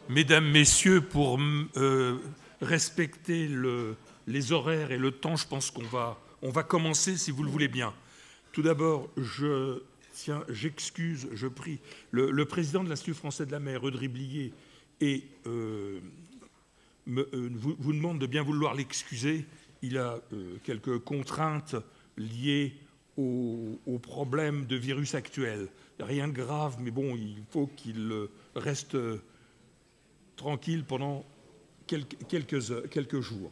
Mesdames, Messieurs, pour respecter les horaires et le temps, je pense qu'on va commencer, si vous le voulez bien. Tout d'abord, je prie le président de l'Institut français de la mer, Audrey Blier, et vous demande de bien vouloir l'excuser. Il a quelques contraintes liées aux problèmes de virus actuels. Rien de grave, mais bon, il faut qu'il reste tranquille pendant quelques jours.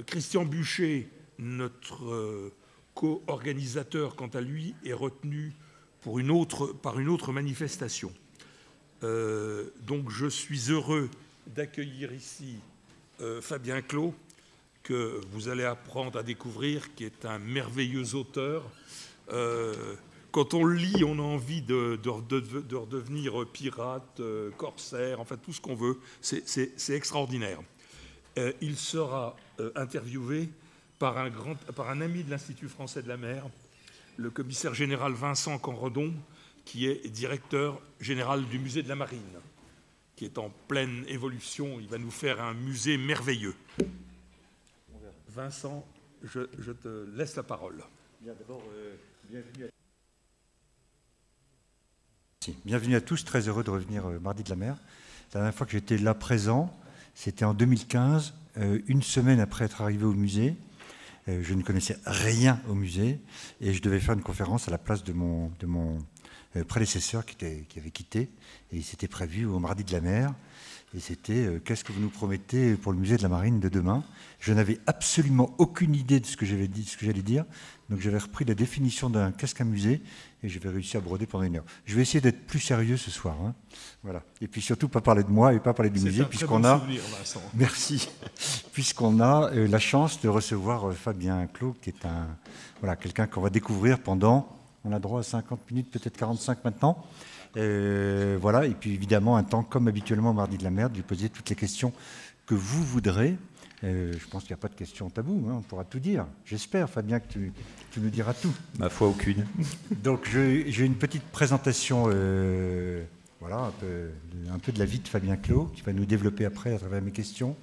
Christian Buchet, notre co-organisateur, quant à lui, est retenu par une autre manifestation. Donc je suis heureux d'accueillir ici Fabien Clos, que vous allez apprendre à découvrir, qui est un merveilleux auteur. Quand on le lit, on a envie de redevenir pirate, corsaire, enfin tout ce qu'on veut. C'est extraordinaire. Il sera interviewé par un ami de l'Institut français de la mer, le commissaire général Vincent Canredon, qui est directeur général du musée de la Marine, qui est en pleine évolution. Il va nous faire un musée merveilleux. Vincent, je te laisse la parole. Bien, d'abord, bienvenue à tous, très heureux de revenir mardi de la mer. La dernière fois que j'étais là présent, c'était en 2015, une semaine après être arrivé au musée. Je ne connaissais rien au musée et je devais faire une conférence à la place de mon prédécesseur qui avait quitté. Et il s'était prévu au mardi de la mer. Et c'était qu'est-ce que vous nous promettez pour le musée de la Marine de demain? Je n'avais absolument aucune idée de ce que j'allais dire. Donc j'avais repris la définition d'un qu'est-ce qu'un musée et j'avais réussi à broder pendant une heure. Je vais essayer d'être plus sérieux ce soir. Hein. Voilà. Et puis surtout pas parler de moi et pas parler du musée puisqu'on a. Merci. Puisqu'on a la chance de recevoir Fabien Clos, qui est quelqu'un qu'on va découvrir pendant. On a droit à 50 minutes, peut-être 45 maintenant. Voilà, et puis évidemment un temps comme habituellement au mardi de la mer, de lui poser toutes les questions que vous voudrez. Je pense qu'il n'y a pas de questions tabou, hein, on pourra tout dire. J'espère, Fabien, que tu nous diras tout. Ma foi, aucune. Donc j'ai une petite présentation, voilà, un peu de la vie de Fabien Clos, qui va nous développer après à travers mes questions.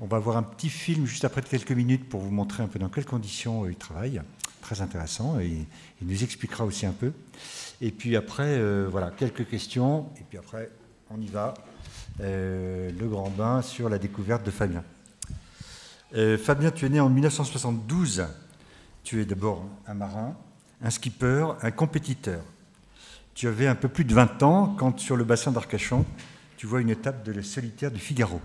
On va voir un petit film juste après de quelques minutes pour vous montrer un peu dans quelles conditions il travaille. Très intéressant, et il nous expliquera aussi un peu. Et puis après, voilà, quelques questions, et puis après, on y va. Le grand bain sur la découverte de Fabien. Fabien, tu es né en 1972. Tu es d'abord un marin, un skipper, un compétiteur. Tu avais un peu plus de 20 ans quand, sur le bassin d'Arcachon, tu vois une étape de la solitaire du Figaro.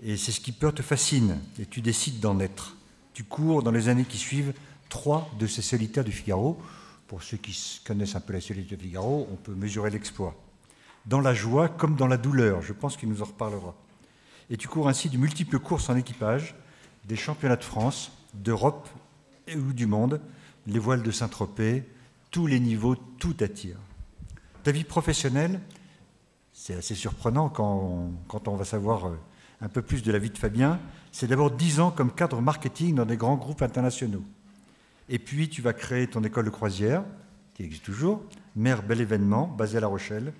Et ces skippers te fascinent, et tu décides d'en être. Tu cours dans les années qui suivent 3 de ces solitaires du Figaro. Pour ceux qui connaissent un peu la solitaire du Figaro, on peut mesurer l'exploit. Dans la joie comme dans la douleur, je pense qu'il nous en reparlera. Et tu cours ainsi de multiples courses en équipage, des championnats de France, d'Europe ou du monde, les voiles de Saint-Tropez, tous les niveaux, tout attire. Ta vie professionnelle, c'est assez surprenant quand on va savoir un peu plus de la vie de Fabien, c'est d'abord 10 ans comme cadre marketing dans des grands groupes internationaux. Et puis, tu vas créer ton école de croisière, qui existe toujours, Mer Bel Événement, basée à La Rochelle,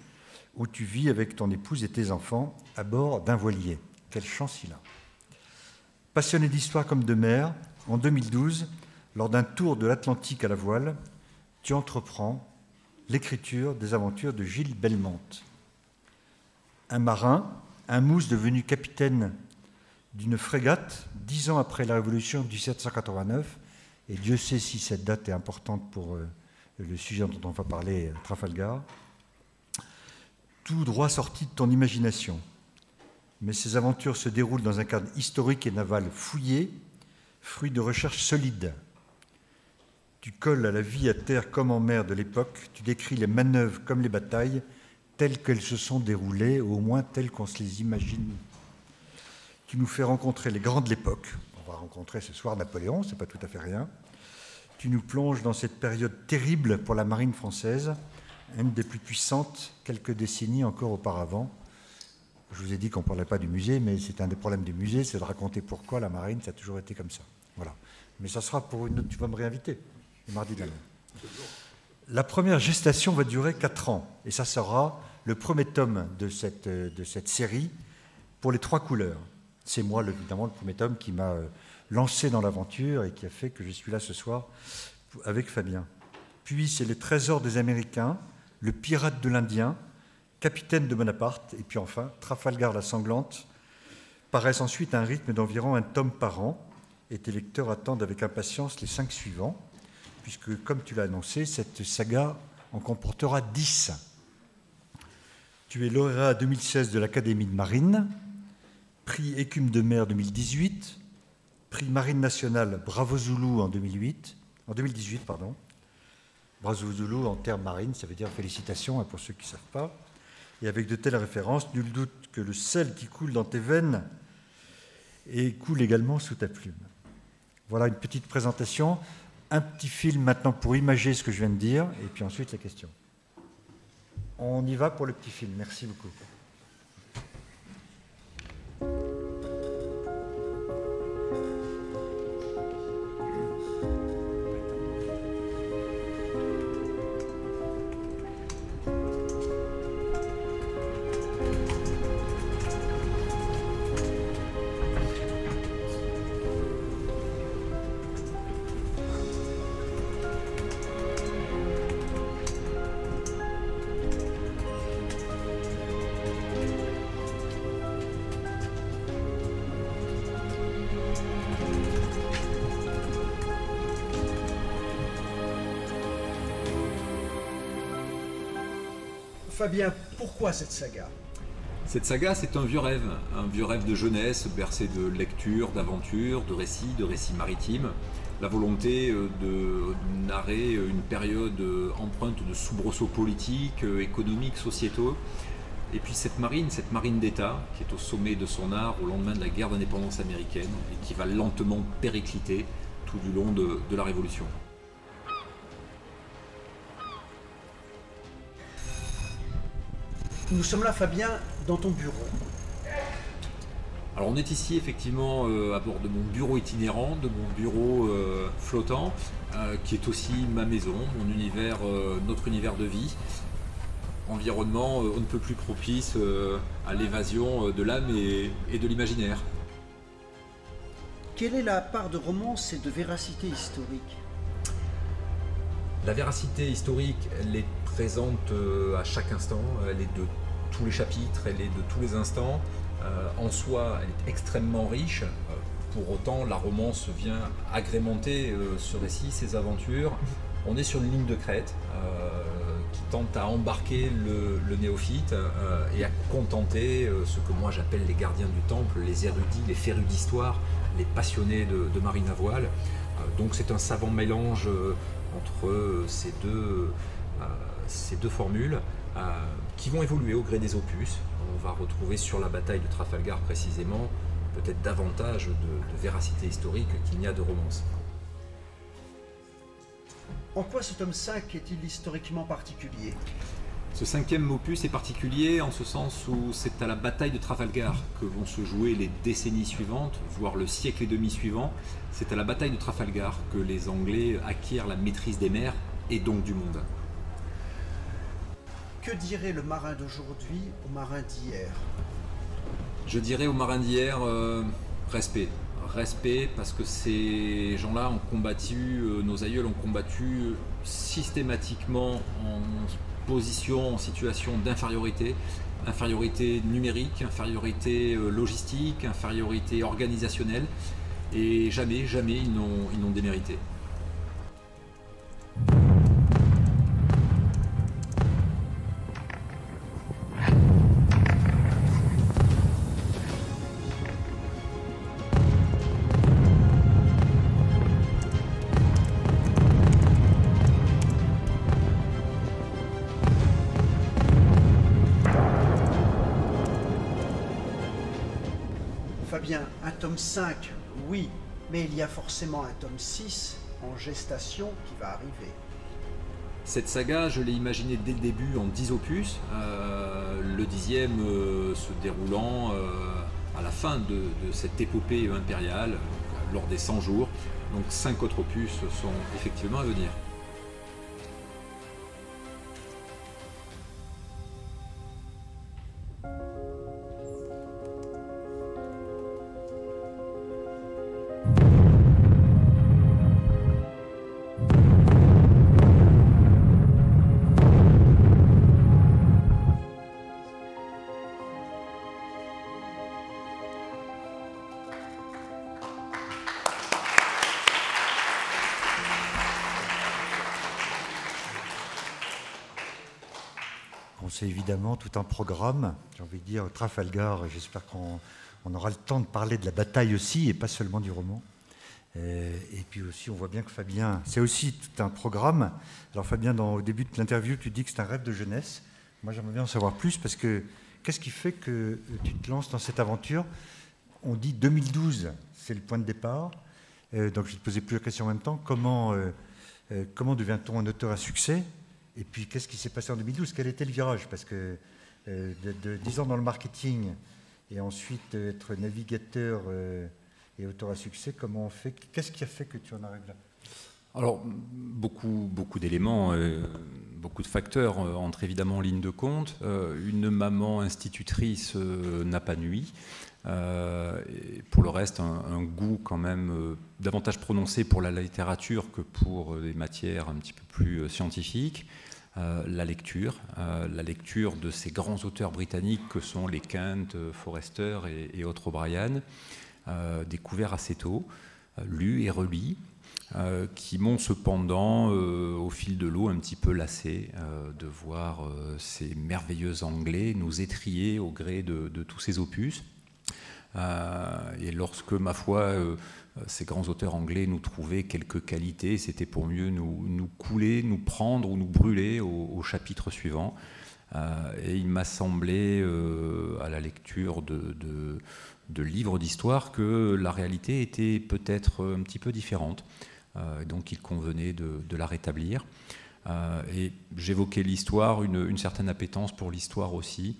où tu vis avec ton épouse et tes enfants à bord d'un voilier. Quelle chance il a. Passionné d'histoire comme de mer, en 2012, lors d'un tour de l'Atlantique à la voile, tu entreprends l'écriture des aventures de Gilles Belmont. Un marin, un mousse devenu capitaine d'une frégate 10 ans après la Révolution de 1789, et Dieu sait si cette date est importante pour le sujet dont on va parler, Trafalgar, tout droit sorti de ton imagination. Mais ces aventures se déroulent dans un cadre historique et naval fouillé, fruit de recherches solides. Tu colles à la vie à terre comme en mer de l'époque, tu décris les manœuvres comme les batailles, telles qu'elles se sont déroulées, ou au moins telles qu'on se les imagine. Tu nous fais rencontrer les grands de l'époque. On va rencontrer ce soir Napoléon, c'est pas tout à fait rien. Tu nous plonges dans cette période terrible pour la marine française, une des plus puissantes quelques décennies encore auparavant. Je vous ai dit qu'on ne parlait pas du musée, mais c'est un des problèmes du musée, c'est de raconter pourquoi la marine, ça a toujours été comme ça. Voilà. Mais ça sera pour une autre, tu vas me réinviter, le mardi de la mer. La première gestation va durer 4 ans, et ça sera le premier tome de cette série pour les 3 couleurs. C'est moi, évidemment, le premier tome qui m'a lancé dans l'aventure et qui a fait que je suis là ce soir avec Fabien. Puis c'est Les Trésors des Américains, Le Pirate de l'Indien, Capitaine de Bonaparte, et puis enfin Trafalgar la Sanglante, paraissent ensuite à un rythme d'environ 1 tome par an, et tes lecteurs attendent avec impatience les 5 suivants, puisque, comme tu l'as annoncé, cette saga en comportera 10. Tu es lauréat 2016 de l'Académie de Marine, prix Écume de mer 2018, prix Marine nationale Bravo Zulu en 2018. Bravo Zulu en termes marines, ça veut dire félicitations pour ceux qui ne savent pas. Et avec de telles références, nul doute que le sel qui coule dans tes veines et coule également sous ta plume. Voilà une petite présentation. Un petit film maintenant pour imager ce que je viens de dire, et puis ensuite la question. On y va pour le petit film. Merci beaucoup. Fabien, pourquoi cette saga? Cette saga, c'est un vieux rêve de jeunesse, bercé de lectures, d'aventures, de récits maritimes. La volonté de narrer une période empreinte de soubresauts politiques, économiques, sociétaux. Et puis cette marine d'État, qui est au sommet de son art au lendemain de la guerre d'indépendance américaine, et qui va lentement péricliter tout du long de la Révolution. Nous sommes là, Fabien, dans ton bureau. Alors on est ici effectivement à bord de mon bureau itinérant, de mon bureau flottant, qui est aussi ma maison, mon univers, notre univers de vie. Environnement on ne peut plus propice à l'évasion de l'âme et de l'imaginaire. Quelle est la part de romance et de véracité historique? La véracité historique, elle est présente à chaque instant, elle est de tous les chapitres, elle est de tous les instants. En soi, elle est extrêmement riche. Pour autant, la romance vient agrémenter ce récit, ces aventures. On est sur une ligne de crête qui tente à embarquer le néophyte et à contenter ce que moi j'appelle les gardiens du temple, les érudits, les férus d'histoire, les passionnés de marine à voile. Donc c'est un savant mélange entre ces deux formules qui vont évoluer au gré des opus. On va retrouver sur la bataille de Trafalgar précisément peut-être davantage de véracité historique qu'il n'y a de romance. En quoi ce tome 5 est-il historiquement particulier? Ce 5e opus est particulier en ce sens où c'est à la bataille de Trafalgar que vont se jouer les décennies suivantes, voire le siècle et demi suivant. C'est à la bataille de Trafalgar que les Anglais acquièrent la maîtrise des mers et donc du monde. Que dirait le marin d'aujourd'hui au marin d'hier? Je dirais aux marins d'hier, respect. Respect parce que ces gens-là ont combattu, nos aïeuls ont combattu systématiquement en position, en situation d'infériorité. Infériorité numérique, infériorité logistique, infériorité organisationnelle. Et jamais ils n'ont démérité. Fabien, un tome 5, oui, mais il y a forcément un tome 6 en gestation qui va arriver. Cette saga, je l'ai imaginée dès le début en 10 opus, le 10e se déroulant à la fin de cette épopée impériale, lors des 100 jours. Donc 5 autres opus sont effectivement à venir. on sait évidemment tout un programme, j'ai envie de dire Trafalgar, et j'espère qu'on aura le temps de parler de la bataille aussi, et pas seulement du roman. Et puis aussi, on voit bien que Fabien, c'est aussi tout un programme. Alors Fabien, au début de l'interview, tu dis que c'est un rêve de jeunesse. Moi, j'aimerais bien en savoir plus, parce que qu'est-ce qui fait que tu te lances dans cette aventure? On dit 2012, c'est le point de départ. Donc je vais te poser plusieurs questions en même temps. Comment devient-on un auteur à succès? Et puis, qu'est-ce qui s'est passé en 2012? Quel était le virage? Parce que de 10 ans dans le marketing et ensuite être navigateur et auteur à succès, comment on fait? Qu'est-ce qui a fait que tu en arrives là? Alors, beaucoup d'éléments, beaucoup de facteurs entrent évidemment en ligne de compte. Une maman institutrice n'a pas nui. Et pour le reste, un goût quand même davantage prononcé pour la littérature que pour des matières un petit peu plus scientifiques. La lecture de ces grands auteurs britanniques que sont les Kent, Forster et autres O'Brien, découvert assez tôt, lu et relis, qui m'ont cependant, au fil de l'eau, un petit peu lassé de voir ces merveilleux Anglais nous étriller au gré de tous ces opus. Et lorsque, ma foi, ces grands auteurs anglais nous trouvaient quelques qualités, c'était pour mieux nous couler, nous prendre ou nous brûler au chapitre suivant. Et il m'a semblé, à la lecture de livres d'histoire, que la réalité était peut-être un petit peu différente. Donc il convenait de la rétablir. Et j'évoquais l'histoire, une certaine appétence pour l'histoire aussi.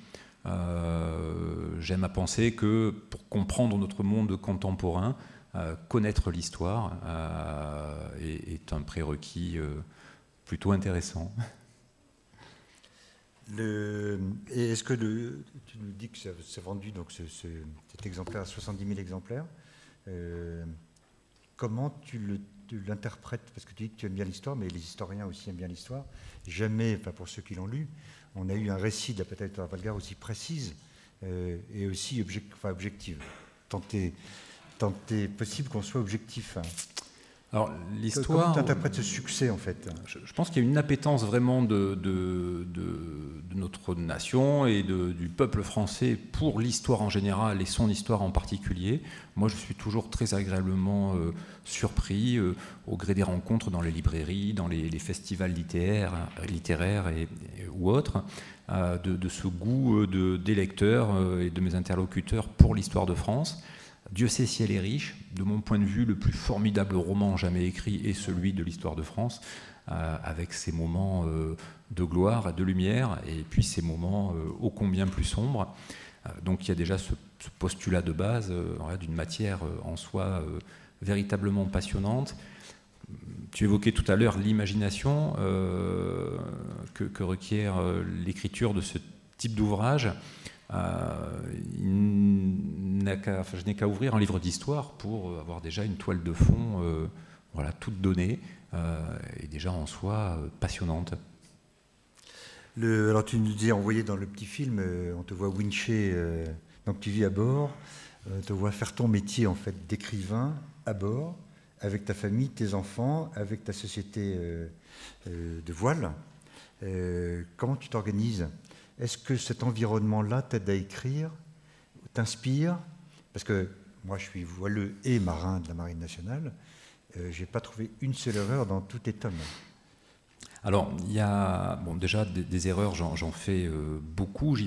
J'aime à penser que pour comprendre notre monde contemporain, connaître l'histoire est un prérequis plutôt intéressant. Et est-ce que tu nous dis que c'est vendu, donc cet exemplaire à 70 000 exemplaires, comment tu l'interprètes? Parce que tu dis que tu aimes bien l'histoire, mais les historiens aussi aiment bien l'histoire. Jamais, enfin pour ceux qui l'ont lu, on a eu un récit de la bataille de Trafalgar aussi précise et aussi objective. Tant est possible qu'on soit objectif. Alors, l'histoire. Comment tu interprètes ce succès, en fait? Je pense qu'il y a une appétence vraiment de notre nation et du peuple français pour l'histoire en général et son histoire en particulier. Moi, je suis toujours très agréablement surpris au gré des rencontres dans les librairies, dans les festivals littéraires ou autres, de ce goût des lecteurs et de mes interlocuteurs pour l'histoire de France. Dieu sait si elle est riche. De mon point de vue, le plus formidable roman jamais écrit est celui de l'histoire de France, avec ses moments de gloire, de lumière, et puis ses moments ô combien plus sombres. Donc il y a déjà ce postulat de base d'une matière en soi véritablement passionnante. Tu évoquais tout à l'heure l'imagination que requiert l'écriture de ce type d'ouvrage. Je n'ai qu'à ouvrir un livre d'histoire pour avoir déjà une toile de fond toute donnée et déjà en soi passionnante. Alors tu nous disais, envoyé dans le petit film, on te voit wincher, donc tu vis à bord, on te voit faire ton métier en fait d'écrivain à bord, avec ta famille, tes enfants, avec ta société de voile. Comment tu t'organises? Est-ce que cet environnement-là t'aide à écrire, t'inspire? Parce que moi, je suis voileux et marin de la Marine nationale. Je n'ai pas trouvé une seule erreur dans tous tes tomes. Alors, il y a déjà des erreurs, j'en fais beaucoup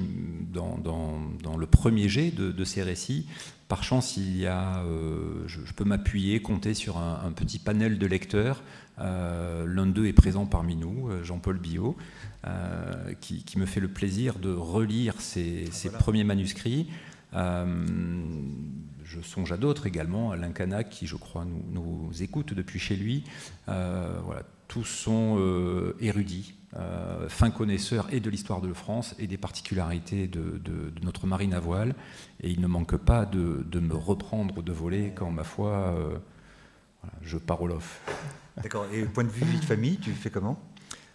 dans le premier jet de ces récits. Par chance, je peux m'appuyer, compter sur un petit panel de lecteurs. L'un d'eux est présent parmi nous, Jean-Paul Biot, qui me fait le plaisir de relire ses premiers manuscrits. Je songe à d'autres également, Alain Canac, qui je crois nous écoute depuis chez lui. Tous sont érudits, fins connaisseurs et de l'histoire de France et des particularités de notre marine à voile. Et il ne manque pas de me reprendre de voler quand, ma foi, je pars au lof. D'accord. Et point de vue vie de famille, tu fais comment?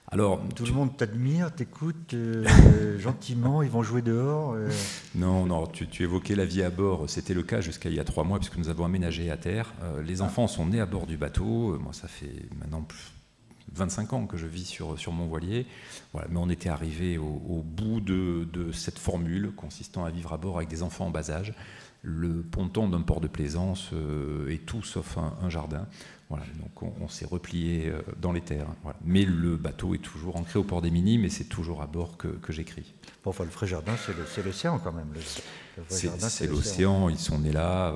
Alors, tout le monde t'admire, t'écoute gentiment, ils vont jouer dehors. Non, tu évoquais la vie à bord, c'était le cas jusqu'à il y a 3 mois, puisque nous avons aménagé à terre. Les enfants sont nés à bord du bateau, moi ça fait maintenant 25 ans que je vis sur mon voilier. Voilà, mais on était arrivé au bout de cette formule consistant à vivre à bord avec des enfants en bas âge. Le ponton d'un port de plaisance est tout sauf un jardin. Voilà, donc on s'est replié dans les terres. Voilà. Mais le bateau est toujours ancré au port des Minimes et c'est toujours à bord que j'écris. Bon, enfin, le vrai jardin, c'est l'océan quand même. C'est l'océan, ils sont nés là.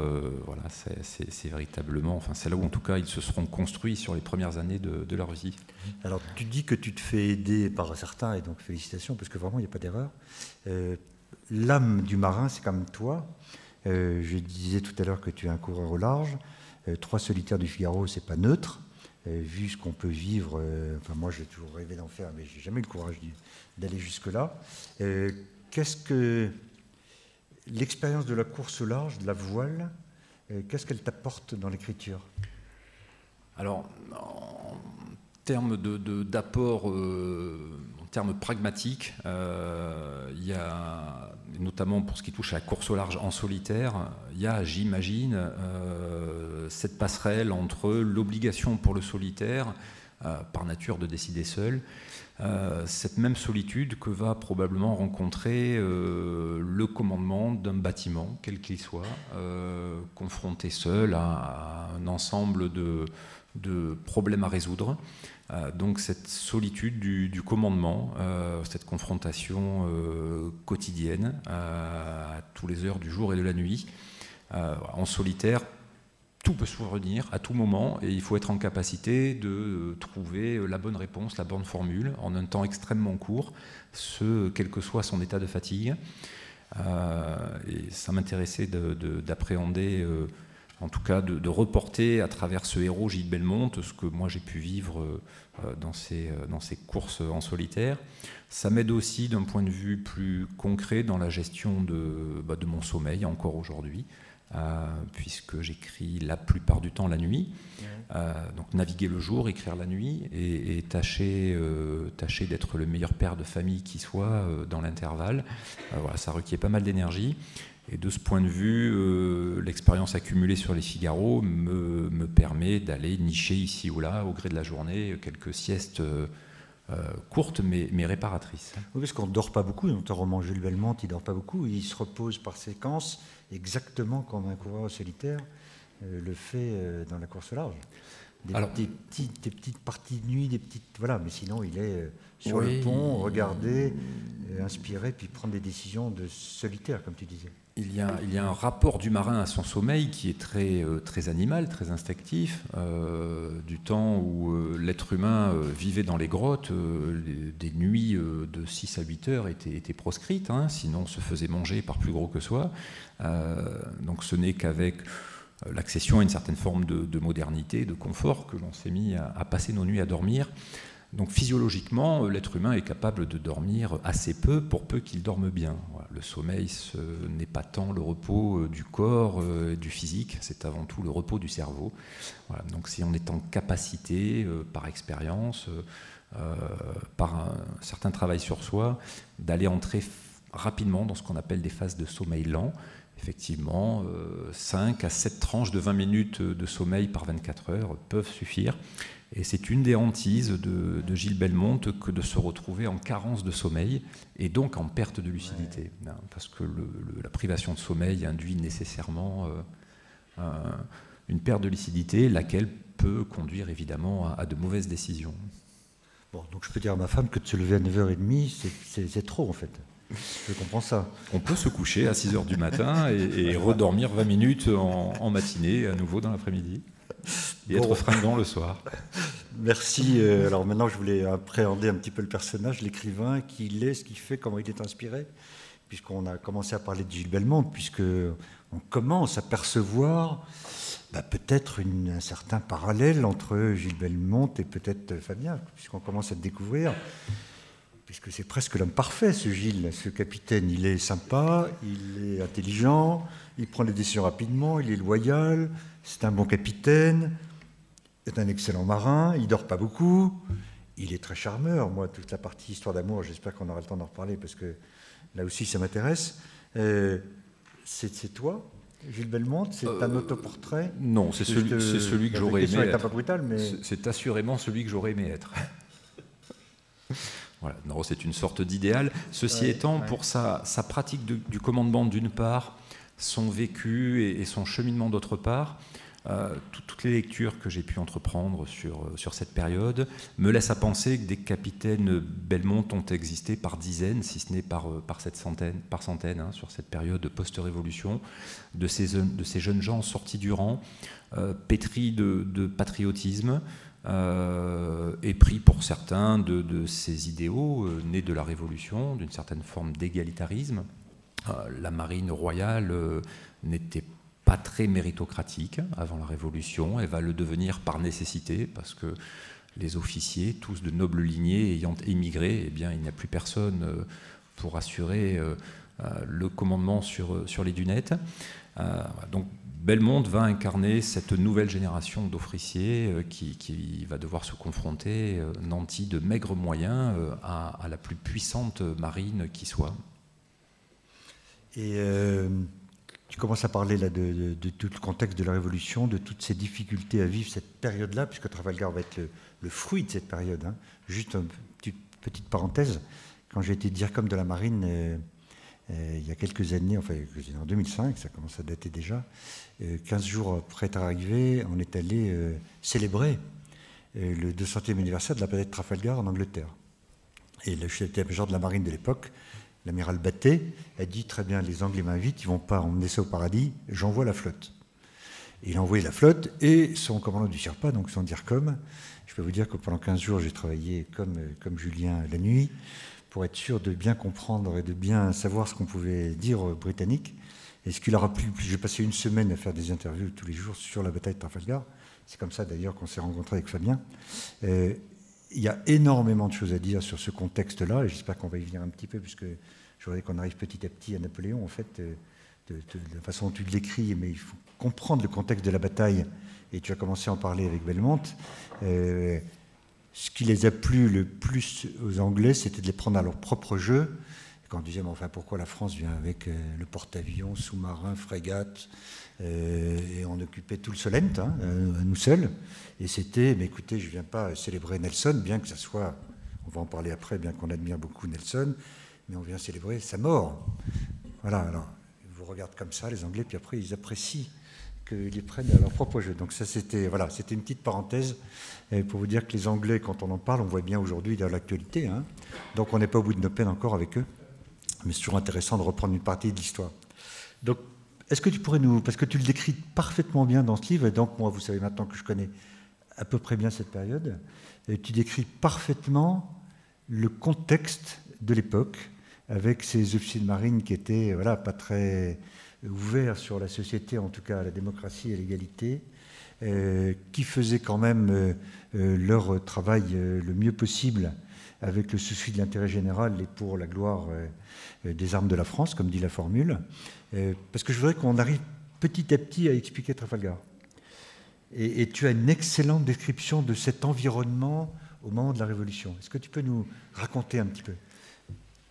Voilà, c'est véritablement, enfin, c'est là où en tout cas ils se seront construits sur les premières années de leur vie. Alors tu dis que tu te fais aider par certains, et donc félicitations, parce que vraiment il n'y a pas d'erreur. L'âme du marin, c'est comme toi. Je disais tout à l'heure que tu es un coureur au large. 3 solitaires du Figaro, c'est pas neutre. Vu ce qu'on peut vivre, enfin moi j'ai toujours rêvé d'en faire, mais j'ai jamais eu le courage d'aller jusque-là. Qu'est-ce que l'expérience de la course au large, de la voile, qu'est-ce qu'elle t'apporte dans l'écriture? Alors, en termes d'apport, en termes pragmatiques, il y a, notamment pour ce qui touche à la course au large en solitaire, il y a, j'imagine, cette passerelle entre l'obligation pour le solitaire, par nature de décider seul, cette même solitude que va probablement rencontrer le commandement d'un bâtiment, quel qu'il soit, confronté seul à un ensemble de problèmes à résoudre. Donc cette solitude du commandement, cette confrontation quotidienne à toutes les heures du jour et de la nuit. En solitaire, tout peut survenir à tout moment et il faut être en capacité de trouver la bonne réponse, la bonne formule en un temps extrêmement court, quel que soit son état de fatigue. Et ça m'intéressait d'appréhender, en tout cas de reporter à travers ce héros Gilles Belmonte ce que moi j'ai pu vivre dans ces courses en solitaire. Ça m'aide aussi d'un point de vue plus concret dans la gestion de mon sommeil encore aujourd'hui. Puisque j'écris la plupart du temps la nuit, donc naviguer le jour, écrire la nuit et tâcher d'être le meilleur père de famille qui soit dans l'intervalle. Voilà, ça requiert pas mal d'énergie et de ce point de vue, l'expérience accumulée sur les Figaro me permet d'aller nicher ici ou là au gré de la journée quelques siestes courte mais réparatrice. Oui, parce qu'on ne dort pas beaucoup. Dans ton roman Jules Belmonte, il ne dort pas beaucoup. Il se repose par séquences, exactement comme un coureur solitaire le fait dans la course au large. Des petites parties de nuit, voilà. Mais sinon, il est sur le pont, regarder, inspirer, puis prendre des décisions de solitaire, comme tu disais. Il y a un rapport du marin à son sommeil qui est très animal, très instinctif. Du temps où l'être humain vivait dans les grottes, des nuits de 6 à 8 heures étaient proscrites, sinon on se faisait manger par plus gros que soi. Donc ce n'est qu'avec l'accession à une certaine forme de modernité, de confort, que l'on s'est mis à passer nos nuits à dormir. Donc physiologiquement, l'être humain est capable de dormir assez peu, pour peu qu'il dorme bien. Voilà, le sommeil, ce n'est pas tant le repos du corps, du physique, c'est avant tout le repos du cerveau. Voilà, donc si on est en capacité, par expérience, par un certain travail sur soi, d'aller entrer rapidement dans ce qu'on appelle des phases de sommeil lent, effectivement, 5 à 7 tranches de 20 minutes de sommeil par 24 heures peuvent suffire. Et c'est une des hantises de Gilles Belmonte que de se retrouver en carence de sommeil et donc en perte de lucidité. Ouais. Parce que la privation de sommeil induit nécessairement une perte de lucidité, laquelle peut conduire évidemment à de mauvaises décisions. Bon, donc je peux dire à ma femme que de se lever à 9h30, c'est trop en fait. Je comprends ça. On peut se coucher à 6h du matin et redormir 20 minutes en matinée, à nouveau dans l'après-midi. Et être fringant le soir. Merci. Alors maintenant, je voulais appréhender un petit peu le personnage, l'écrivain, qui il est, ce qu'il fait, comment il est inspiré, puisqu'on a commencé à parler de Gilles Belmonte, puisqu'on commence à percevoir peut-être un certain parallèle entre Gilles Belmonte et peut-être Fabien, puisqu'on commence à le découvrir, puisque c'est presque l'homme parfait, ce Gilles, ce capitaine. Il est sympa, il est intelligent, il prend les décisions rapidement, il est loyal, c'est un bon capitaine, c'est un excellent marin, il ne dort pas beaucoup, il est très charmeur. Moi, toute la partie histoire d'amour, j'espère qu'on aura le temps d'en reparler, parce que là aussi, ça m'intéresse. C'est toi. Gilles Belmonte, c'est un autoportrait? Non, c'est celui que j'aurais aimé être. Un peu brutale, mais... C'est assurément celui que j'aurais aimé être. Voilà, non, c'est une sorte d'idéal. Ceci étant, pour sa pratique du commandement d'une part, son vécu et son cheminement d'autre part, toutes les lectures que j'ai pu entreprendre sur cette période me laissent à penser que des capitaines Belmonte ont existé par dizaines, si ce n'est par centaines, hein, sur cette période post-révolution, de ces jeunes gens sortis du rang, pétris de patriotisme, épris pour certains de ces idéaux nés de la Révolution, d'une certaine forme d'égalitarisme. La marine royale n'était pas très méritocratique avant la Révolution, elle va le devenir par nécessité, parce que les officiers, tous de nobles lignées ayant émigré, eh bien, il n'y a plus personne pour assurer le commandement sur les dunettes. Donc Belmonte va incarner cette nouvelle génération d'officiers qui va devoir se confronter, nantis de maigres moyens, à la plus puissante marine qui soit. Et tu commences à parler là de tout le contexte de la Révolution, de toutes ces difficultés à vivre cette période-là, puisque Trafalgar va être le fruit de cette période. Hein. Juste une petite parenthèse, quand j'ai été DIRCOM de la marine il y a quelques années, enfin en 2005, ça commence à dater déjà, 15 jours après être arrivé, on est allé célébrer le 200e anniversaire de la bataille de Trafalgar en Angleterre. Et le chef d'état-major de la marine de l'époque, l'amiral Battet, a dit très bien, les Anglais m'invitent, ils ne vont pas emmener ça au paradis, j'envoie la flotte. Et il a envoyé la flotte et son commandant du Sherpa, donc son DIRCOM. Je peux vous dire que pendant 15 jours, j'ai travaillé comme Julien la nuit pour être sûr de bien comprendre et de bien savoir ce qu'on pouvait dire aux Britanniques. Et ce qu'il aura plu, j'ai passé une semaine à faire des interviews tous les jours sur la bataille de Trafalgar. C'est comme ça d'ailleurs qu'on s'est rencontrés avec Fabien. Il y a énormément de choses à dire sur ce contexte-là, et j'espère qu'on va y venir un petit peu, puisque je voudrais qu'on arrive petit à petit à Napoléon, en fait, de la façon dont tu l'écris, mais il faut comprendre le contexte de la bataille, et tu as commencé à en parler avec Belmonte. Ce qui les a plu le plus aux Anglais, c'était de les prendre à leur propre jeu. Quand on disait, mais enfin, pourquoi la France vient avec le porte-avions, sous-marin, frégate, et on occupait tout le Solent, hein, nous seuls. Et c'était, mais écoutez, je ne viens pas célébrer Nelson, bien que ça soit, on va en parler après, bien qu'on admire beaucoup Nelson, mais on vient célébrer sa mort. Voilà, alors, ils vous regardent comme ça, les Anglais, puis après, ils apprécient qu'ils les prennent à leur propre jeu. Donc ça, c'était une petite parenthèse pour vous dire que les Anglais, quand on en parle, on voit bien aujourd'hui dans l'actualité, hein, donc on n'est pas au bout de nos peines encore avec eux, mais c'est toujours intéressant de reprendre une partie de l'histoire. Donc, est-ce que tu pourrais parce que tu le décris parfaitement bien dans ce livre, et donc moi, vous savez maintenant que je connais à peu près bien cette période, et tu décris parfaitement le contexte de l'époque, avec ces officiers de marine qui étaient pas très ouverts sur la société, en tout cas à la démocratie et à l'égalité, qui faisaient quand même leur travail le mieux possible, avec le souci de l'intérêt général et pour la gloire des armes de la France, comme dit la formule, parce que je voudrais qu'on arrive petit à petit à expliquer Trafalgar. Et tu as une excellente description de cet environnement au moment de la Révolution. Est-ce que tu peux nous raconter un petit peu ?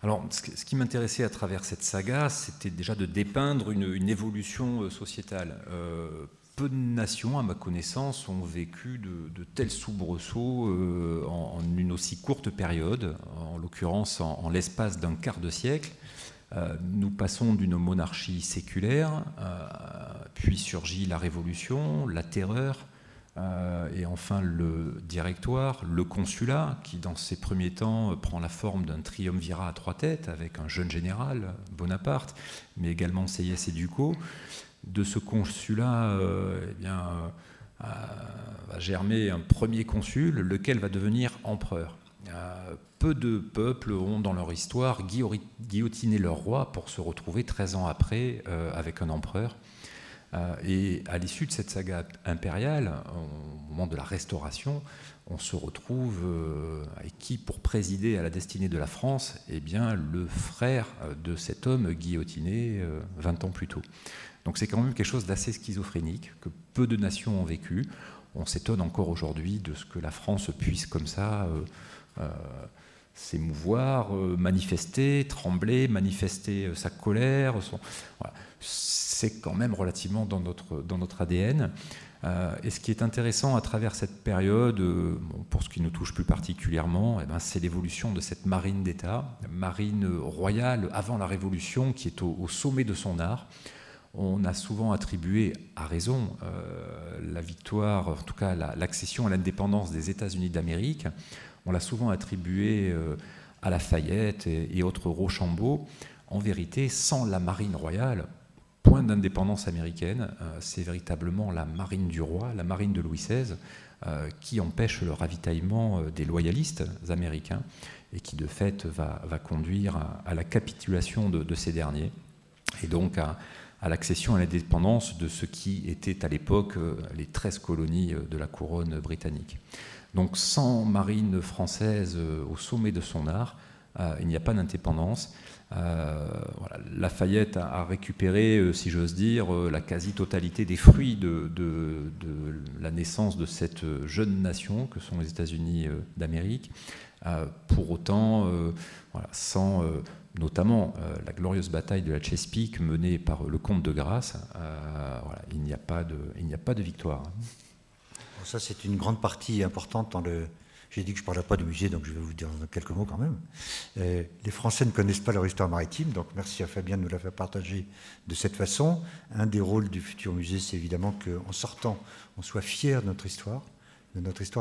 Alors, ce qui m'intéressait à travers cette saga, c'était déjà de dépeindre une évolution sociétale. Peu de nations, à ma connaissance, ont vécu de tels soubresauts en une aussi courte période, en l'occurrence en l'espace d'un quart de siècle. Nous passons d'une monarchie séculaire, puis surgit la Révolution, la Terreur, et enfin le Directoire, le Consulat, qui dans ses premiers temps prend la forme d'un triumvirat à trois têtes, avec un jeune général, Bonaparte, mais également Sieyès et Ducos. De ce consulat va germer un premier consul, lequel va devenir empereur. Peu de peuples ont dans leur histoire guillotiné leur roi pour se retrouver 13 ans après avec un empereur. Et à l'issue de cette saga impériale, au moment de la Restauration, on se retrouve avec qui pour présider à la destinée de la France ? Eh bien, le frère de cet homme guillotiné 20 ans plus tôt. Donc c'est quand même quelque chose d'assez schizophrénique, que peu de nations ont vécu. On s'étonne encore aujourd'hui de ce que la France puisse comme ça s'émouvoir, manifester, trembler, manifester sa colère. Voilà. C'est quand même relativement dans notre ADN. Et ce qui est intéressant à travers cette période, pour ce qui nous touche plus particulièrement, c'est l'évolution de cette marine d'État, marine royale avant la Révolution, qui est au sommet de son art. On a souvent attribué, à raison, la victoire, en tout cas l'accession à l'indépendance des États-Unis d'Amérique, on l'a souvent attribué à Lafayette et autres Rochambeau. En vérité, sans la marine royale, point d'indépendance américaine, c'est véritablement la marine du roi, la marine de Louis XVI, qui empêche le ravitaillement des loyalistes américains et qui de fait va conduire à la capitulation de ces derniers et donc à l'accession à l'indépendance de ce qui était à l'époque les 13 colonies de la couronne britannique. Donc sans marine française au sommet de son art, il n'y a pas d'indépendance. Voilà. Lafayette a récupéré, si j'ose dire, la quasi-totalité des fruits de la naissance de cette jeune nation que sont les États-Unis d'Amérique. Pour autant, voilà, sans notamment la glorieuse bataille de la Chesapeake menée par le comte de Grasse, voilà, il n'y a pas de victoire. Bon, ça, c'est une grande partie importante dans le... J'ai dit que je ne parlerai pas du musée, donc je vais vous dire quelques mots quand même. Les Français ne connaissent pas leur histoire maritime, donc merci à Fabien de nous la faire partager de cette façon. Un des rôles du futur musée, c'est évidemment qu'en sortant, on soit fier de notre histoire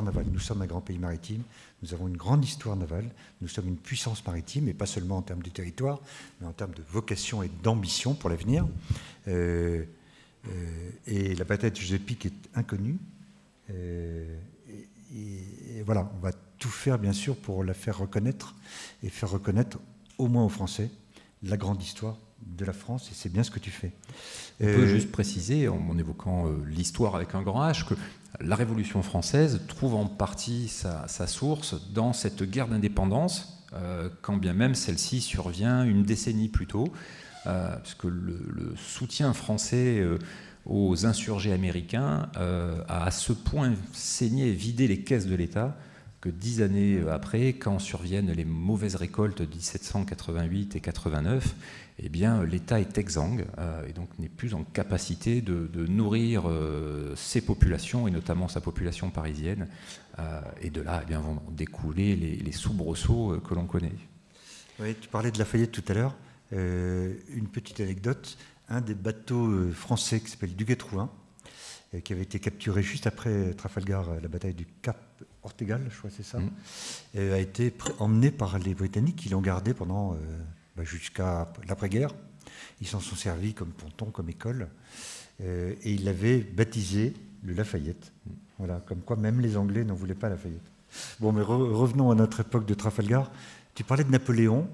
navale. Nous sommes un grand pays maritime, nous avons une grande histoire navale, nous sommes une puissance maritime, et pas seulement en termes de territoire, mais en termes de vocation et d'ambition pour l'avenir. Et la bataille de Chesapeake est inconnue. Et voilà, on va tout faire bien sûr pour la faire reconnaître et faire reconnaître au moins aux Français la grande histoire de la France, et c'est bien ce que tu fais. On peut juste préciser, en évoquant l'histoire avec un grand H, que la Révolution française trouve en partie sa source dans cette guerre d'indépendance, quand bien même celle-ci survient une décennie plus tôt, puisque le soutien français aux insurgés américains a à ce point saigné et vidé les caisses de l'État que 10 années après, quand surviennent les mauvaises récoltes de 1788 et 89, eh bien, l'État est exsangue et donc n'est plus en capacité de nourrir ses populations, et notamment sa population parisienne. Et de là, eh bien, vont découler les soubresauts que l'on connaît. Oui, tu parlais de Lafayette tout à l'heure. Une petite anecdote. Un des bateaux français qui s'appelle Duguay-Trouin, qui avait été capturé juste après Trafalgar, la bataille du Cap Ortegal, je crois que c'est ça, a été emmené par les Britanniques qui l'ont gardé pendant jusqu'à l'après-guerre. Ils s'en sont servis comme ponton, comme école, et ils l'avaient baptisé le Lafayette. Voilà, comme quoi même les Anglais n'en voulaient pas Lafayette. Bon, mais revenons à notre époque de Trafalgar. Tu parlais de Napoléon,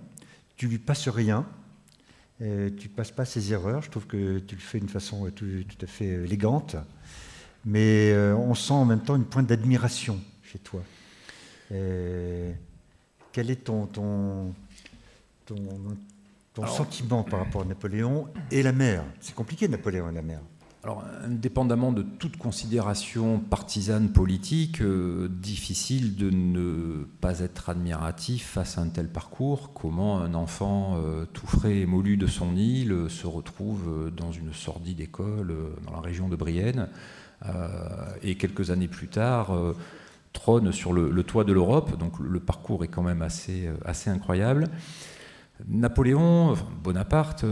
tu lui passes rien. Tu ne passes pas ses erreurs, je trouve que tu le fais d'une façon tout à fait élégante, mais on sent en même temps une pointe d'admiration chez toi. Quel est ton sentiment par rapport à Napoléon et la mer? C'est compliqué, Napoléon et la mer. Alors, indépendamment de toute considération partisane politique, difficile de ne pas être admiratif face à un tel parcours. Comment un enfant tout frais et moulu de son île se retrouve dans une sordide école dans la région de Brienne et quelques années plus tard trône sur le toit de l'Europe. Donc le parcours est quand même assez incroyable. Napoléon, Bonaparte,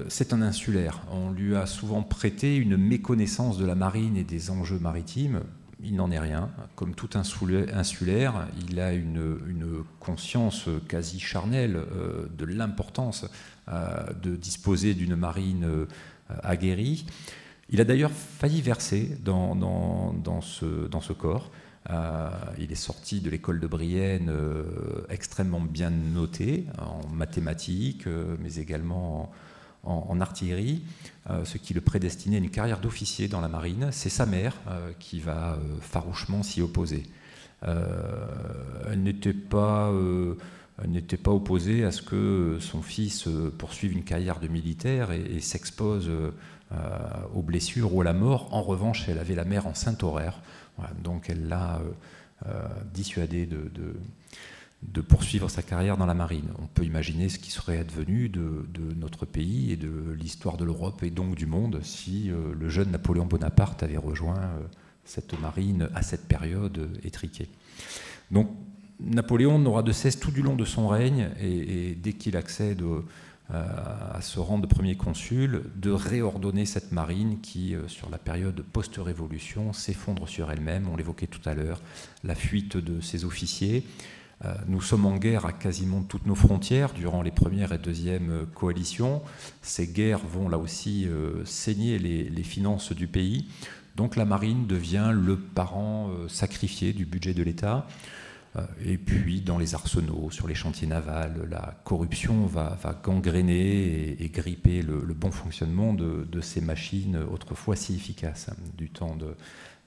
c'est un insulaire. On lui a souvent prêté une méconnaissance de la marine et des enjeux maritimes. Il n'en est rien. Comme tout insulaire, il a une conscience quasi charnelle de l'importance de disposer d'une marine aguerrie. Il a d'ailleurs failli verser dans ce corps. Il est sorti de l'école de Brienne extrêmement bien noté en mathématiques, mais également en artillerie, ce qui le prédestinait à une carrière d'officier dans la marine. C'est sa mère qui va farouchement s'y opposer. Elle n'était pas opposée à ce que son fils poursuive une carrière de militaire et s'expose aux blessures ou à la mort. En revanche, elle avait la mère enceinte horaire. Voilà, donc elle l'a dissuadé de poursuivre sa carrière dans la marine. On peut imaginer ce qui serait advenu de notre pays et de l'histoire de l'Europe et donc du monde si le jeune Napoléon Bonaparte avait rejoint cette marine à cette période étriquée. Donc Napoléon n'aura de cesse tout du long de son règne et dès qu'il accède à ce rang de premier consul, de réordonner cette marine qui, sur la période post-révolution, s'effondre sur elle-même. On l'évoquait tout à l'heure, la fuite de ses officiers. Nous sommes en guerre à quasiment toutes nos frontières durant les premières et deuxièmes coalitions. Ces guerres vont là aussi saigner les finances du pays. Donc la marine devient le parent sacrifié du budget de l'État. Et puis dans les arsenaux, sur les chantiers navals, la corruption va gangréner et gripper le bon fonctionnement de ces machines autrefois si efficaces du temps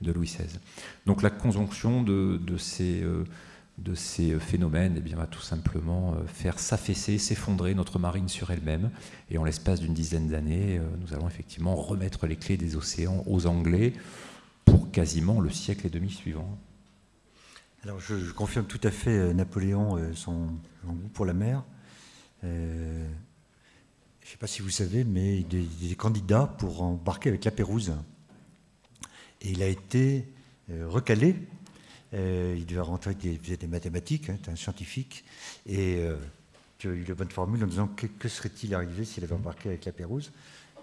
de Louis XVI. Donc la conjonction de ces phénomènes va tout simplement faire s'affaisser, s'effondrer notre marine sur elle-même. Et en l'espace d'une dizaine d'années, nous allons effectivement remettre les clés des océans aux Anglais pour quasiment le siècle et demi suivant. Alors je confirme tout à fait Napoléon, son goût pour la mer. Je ne sais pas si vous savez, mais il est candidat pour embarquer avec la Pérouse. Et il a été recalé. Il devait rentrer, il faisait des mathématiques, c'est un scientifique, et il a eu la bonne formule en disant que serait-il arrivé s'il avait embarqué avec la Pérouse.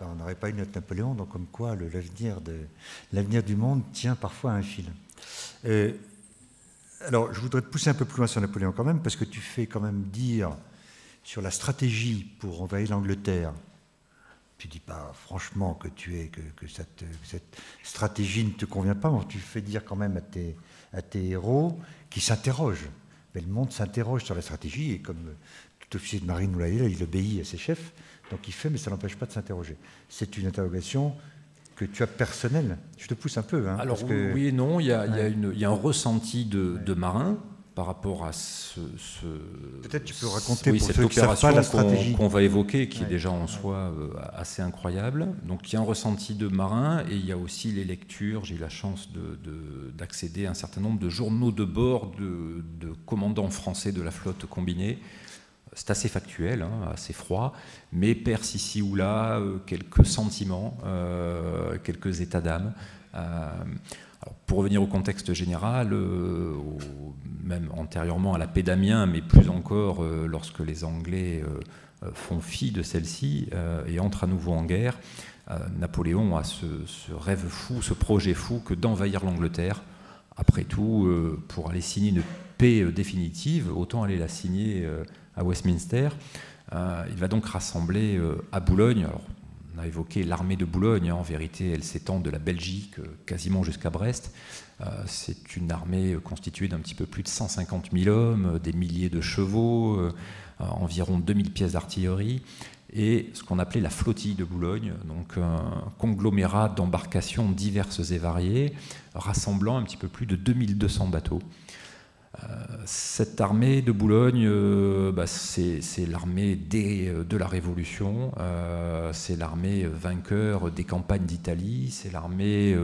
On n'aurait pas eu notre Napoléon, donc comme quoi l'avenir du monde tient parfois à un fil. Alors, je voudrais te pousser un peu plus loin sur Napoléon quand même, parce que tu fais quand même dire sur la stratégie pour envahir l'Angleterre. Tu ne dis pas franchement que cette stratégie ne te convient pas, mais tu fais dire quand même à tes héros qui s'interrogent. Bellemonte s'interroge sur la stratégie, et comme tout officier de marine nous l'a dit, il obéit à ses chefs, donc il fait, mais ça n'empêche pas de s'interroger. C'est une interrogation que tu as personnelle. Je te pousse un peu. Alors parce que... oui et non, il y a un ressenti de marin par rapport à Peut-être tu peux raconter pour cette ceux qui savent pas la stratégie qu'on va évoquer, qui est déjà en soi assez incroyable. Donc il y a un ressenti de marin et il y a aussi les lectures. J'ai eu la chance d'accéder à un certain nombre de journaux de bord de commandants français de la flotte combinée. C'est assez factuel, assez froid, mais perce ici ou là quelques sentiments, quelques états d'âme. Alors, pour revenir au contexte général, même antérieurement à la paix d'Amiens, mais plus encore lorsque les Anglais font fi de celle-ci et entrent à nouveau en guerre, Napoléon a ce rêve fou, ce projet fou que d'envahir l'Angleterre. Après tout, pour aller signer une paix définitive, autant aller la signer à Westminster. Il va donc rassembler à Boulogne. Alors, on a évoqué l'armée de Boulogne. En vérité, elle s'étend de la Belgique quasiment jusqu'à Brest. C'est une armée constituée d'un petit peu plus de 150 000 hommes, des milliers de chevaux, environ 2000 pièces d'artillerie, et ce qu'on appelait la flottille de Boulogne, donc un conglomérat d'embarcations diverses et variées, rassemblant un petit peu plus de 2200 bateaux. Cette armée de Boulogne, c'est l'armée de la Révolution, c'est l'armée vainqueur des campagnes d'Italie, c'est l'armée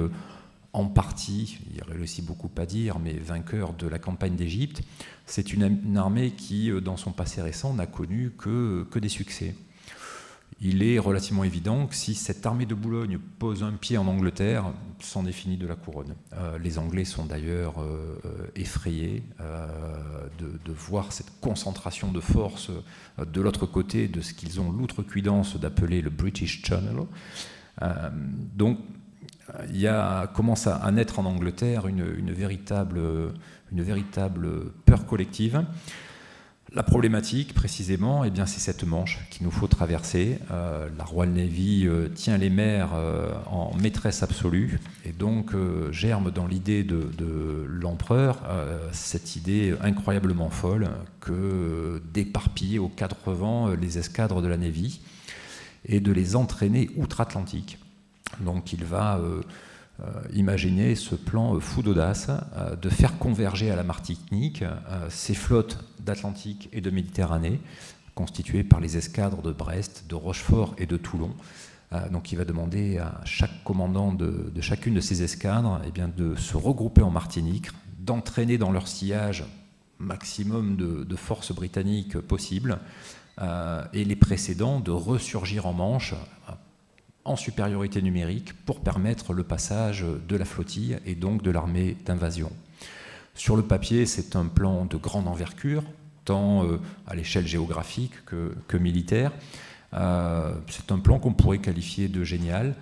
en partie, il y aurait aussi beaucoup à dire, mais vainqueur de la campagne d'Égypte. C'est une armée qui, dans son passé récent, n'a connu que des succès. Il est relativement évident que si cette armée de Boulogne pose un pied en Angleterre, c'en est fini de la couronne. Les Anglais sont d'ailleurs effrayés de voir cette concentration de force de l'autre côté de ce qu'ils ont l'outrecuidance d'appeler le British Channel. Donc, il commence à naître en Angleterre une véritable peur collective. La problématique, précisément, c'est cette Manche qu'il nous faut traverser. La Royal Navy tient les mers en maîtresse absolue, et donc germe dans l'idée de l'empereur cette idée incroyablement folle que d'éparpiller aux quatre vents les escadres de la Navy et de les entraîner outre-Atlantique. Donc il va imaginer ce plan fou d'audace de faire converger à la Martinique ces flottes d'Atlantique et de Méditerranée constituées par les escadres de Brest, de Rochefort et de Toulon. Donc il va demander à chaque commandant de chacune de ces escadres de se regrouper en Martinique, d'entraîner dans leur sillage maximum de forces britanniques possible, et les précédents de ressurgir en Manche en supériorité numérique pour permettre le passage de la flottille et donc de l'armée d'invasion. Sur le papier, c'est un plan de grande envergure, tant à l'échelle géographique que militaire. C'est un plan qu'on pourrait qualifier de génial.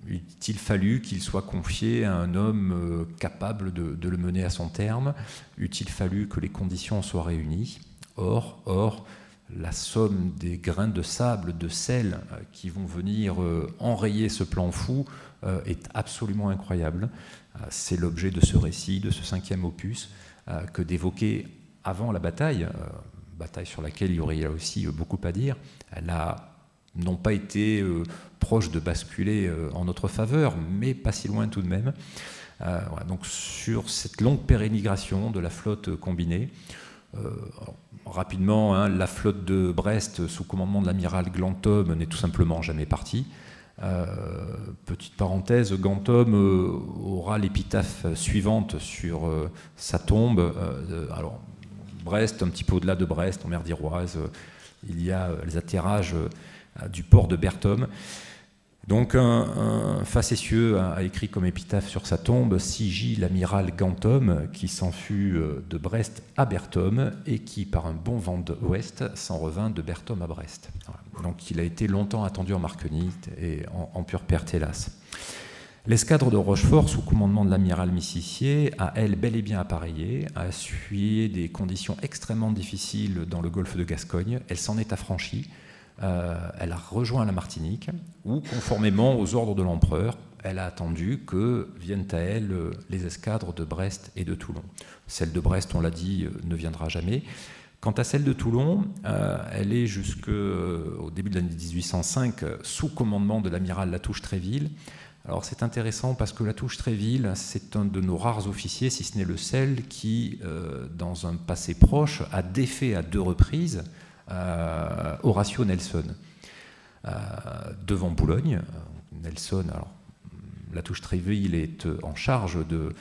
Eût-il fallu qu'il soit confié à un homme capable de le mener à son terme? Eût-il fallu que les conditions soient réunies? Or, la somme des grains de sable, de sel qui vont venir enrayer ce plan fou est absolument incroyable. C'est l'objet de ce récit, de ce 5e opus, que d'évoquer avant la bataille, bataille sur laquelle il y aurait là aussi beaucoup à dire. Elle a non pas été proche de basculer en notre faveur, mais pas si loin tout de même. Voilà, donc sur cette longue pérénigration de la flotte combinée, rapidement, hein, la flotte de Brest sous commandement de l'amiral Glantom n'est tout simplement jamais partie. Petite parenthèse, Glantom aura l'épitaphe suivante sur sa tombe. Alors, Brest, un petit peu au-delà de Brest, en mer d'Iroise, il y a les atterrages du port de Berthom. Donc un facétieux a écrit comme épitaphe sur sa tombe: Si gît l'amiral Glantom, qui s'en fut de Brest à Berthom, et qui, par un bon vent d'ouest, s'en revint de Berthom à Brest. Voilà. Donc il a été longtemps attendu en Marquenite et en pure perte, hélas. L'escadre de Rochefort, sous commandement de l'amiral Mississier, a, elle, bel et bien appareillé, a essuyé des conditions extrêmement difficiles dans le golfe de Gascogne. Elle s'en est affranchie. Elle a rejoint la Martinique, où, conformément aux ordres de l'empereur, elle a attendu que viennent à elle les escadres de Brest et de Toulon. Celle de Brest, on l'a dit, ne viendra jamais. Quant à celle de Toulon, elle est jusqu'au début de l'année 1805 sous commandement de l'amiral Latouche-Tréville. Alors c'est intéressant parce que Latouche-Tréville, c'est un de nos rares officiers, si ce n'est le seul, qui, dans un passé proche, a défait à 2 reprises Horatio Nelson devant Boulogne. Nelson, alors Latouche-Tréville est en charge de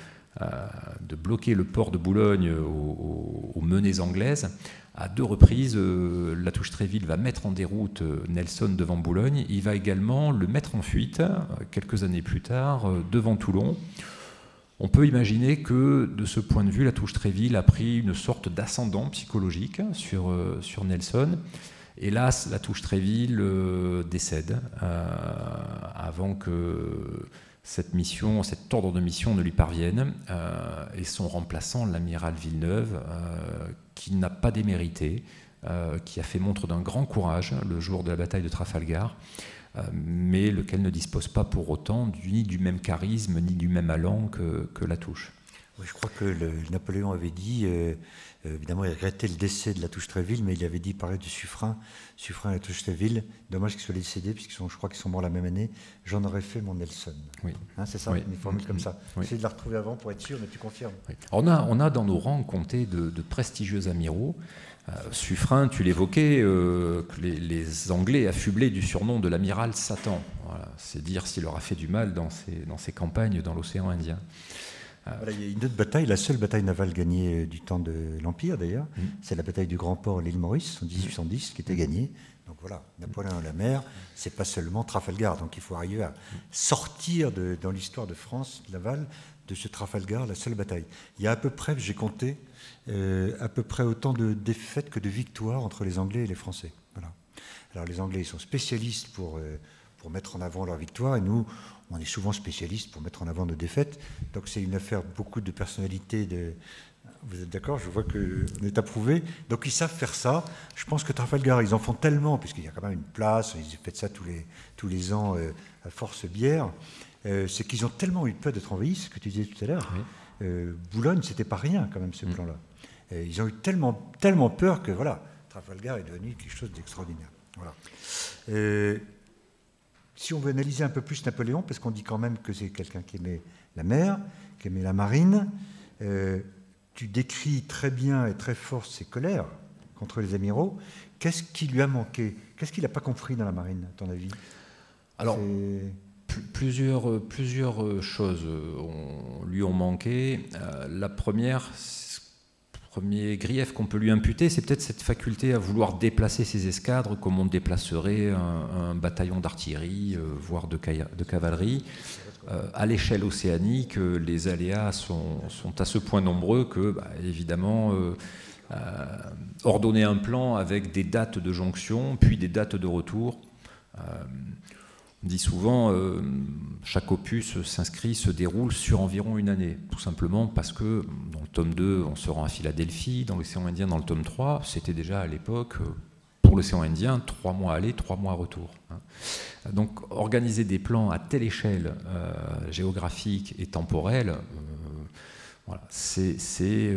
bloquer le port de Boulogne aux menées anglaises. À 2 reprises, Latouche-Tréville va mettre en déroute Nelson devant Boulogne. Il va également le mettre en fuite quelques années plus tard devant Toulon. On peut imaginer que, de ce point de vue, Latouche-Tréville a pris une sorte d'ascendant psychologique sur Nelson. Hélas, Latouche-Tréville décède avant que cette mission, cet ordre de mission ne lui parvienne, et son remplaçant, l'amiral Villeneuve, qui n'a pas démérité, qui a fait montre d'un grand courage le jour de la bataille de Trafalgar, mais lequel ne dispose pas pour autant ni du même charisme ni du même allant que Latouche. Oui, je crois que Napoléon avait dit, évidemment il regrettait le décès de Latouche-Tréville, mais il avait dit, parlait de Suffren et Latouche-Tréville, dommage qu'ils soient décédés, je crois qu'ils sont morts la même année, j'en aurais fait mon Nelson. Oui. Hein, c'est ça, oui. Une formule comme ça. Oui. Essayez de la retrouver avant pour être sûr, mais tu confirmes. Oui. On a dans nos rangs compté de prestigieux amiraux. Suffren, tu l'évoquais, que les Anglais affublaient du surnom de l'amiral Satan. Voilà, c'est dire s'il leur a fait du mal dans ses campagnes dans l'océan Indien. Voilà, il y a une autre bataille, la seule bataille navale gagnée du temps de l'Empire d'ailleurs, c'est la bataille du Grand Port, l'île Maurice, en 1810, qui était gagnée. Donc voilà, Napoléon à la mer, c'est pas seulement Trafalgar, donc il faut arriver à sortir dans l'histoire de France navale de ce Trafalgar, la seule bataille. Il y a à peu près, j'ai compté, à peu près autant de défaites que de victoires entre les Anglais et les Français. Voilà. Alors les Anglais, ils sont spécialistes pour mettre en avant leurs victoires, et nous, on est souvent spécialistes pour mettre en avant nos défaites. Donc c'est une affaire beaucoup de personnalité. Vous êtes d'accord? Je vois qu'on est approuvé. Donc ils savent faire ça. Je pense que Trafalgar, ils en font tellement, puisqu'il y a quand même une place, ils font ça tous les ans à Force Bière. C'est qu'ils ont tellement eu peur d'être envahis, ce que tu disais tout à l'heure. Oui. Boulogne, c'était pas rien quand même, ce plan-là. Ils ont eu tellement peur que voilà, Trafalgar est devenu quelque chose d'extraordinaire. Voilà. Si on veut analyser un peu plus Napoléon, parce qu'on dit quand même que c'est quelqu'un qui aimait la mer, qui aimait la marine, tu décris très bien et très fort ses colères contre les amiraux. Qu'est-ce qui lui a manqué? Qu'est-ce qu'il n'a pas compris dans la marine, à ton avis? Alors, plusieurs choses lui ont manqué. La première, premier grief qu'on peut lui imputer, c'est peut-être cette faculté à vouloir déplacer ses escadres comme on déplacerait un bataillon d'artillerie, voire de cavalerie. À l'échelle océanique, les aléas sont à ce point nombreux que, évidemment, ordonner un plan avec des dates de jonction, puis des dates de retour. On dit souvent, chaque opus se déroule sur environ une année, tout simplement parce que dans le tome 2, on se rend à Philadelphie, dans l'océan Indien, dans le tome 3, c'était déjà à l'époque, pour l'océan Indien, 3 mois aller, 3 mois retour. Donc organiser des plans à telle échelle géographique et temporelle, voilà, c'est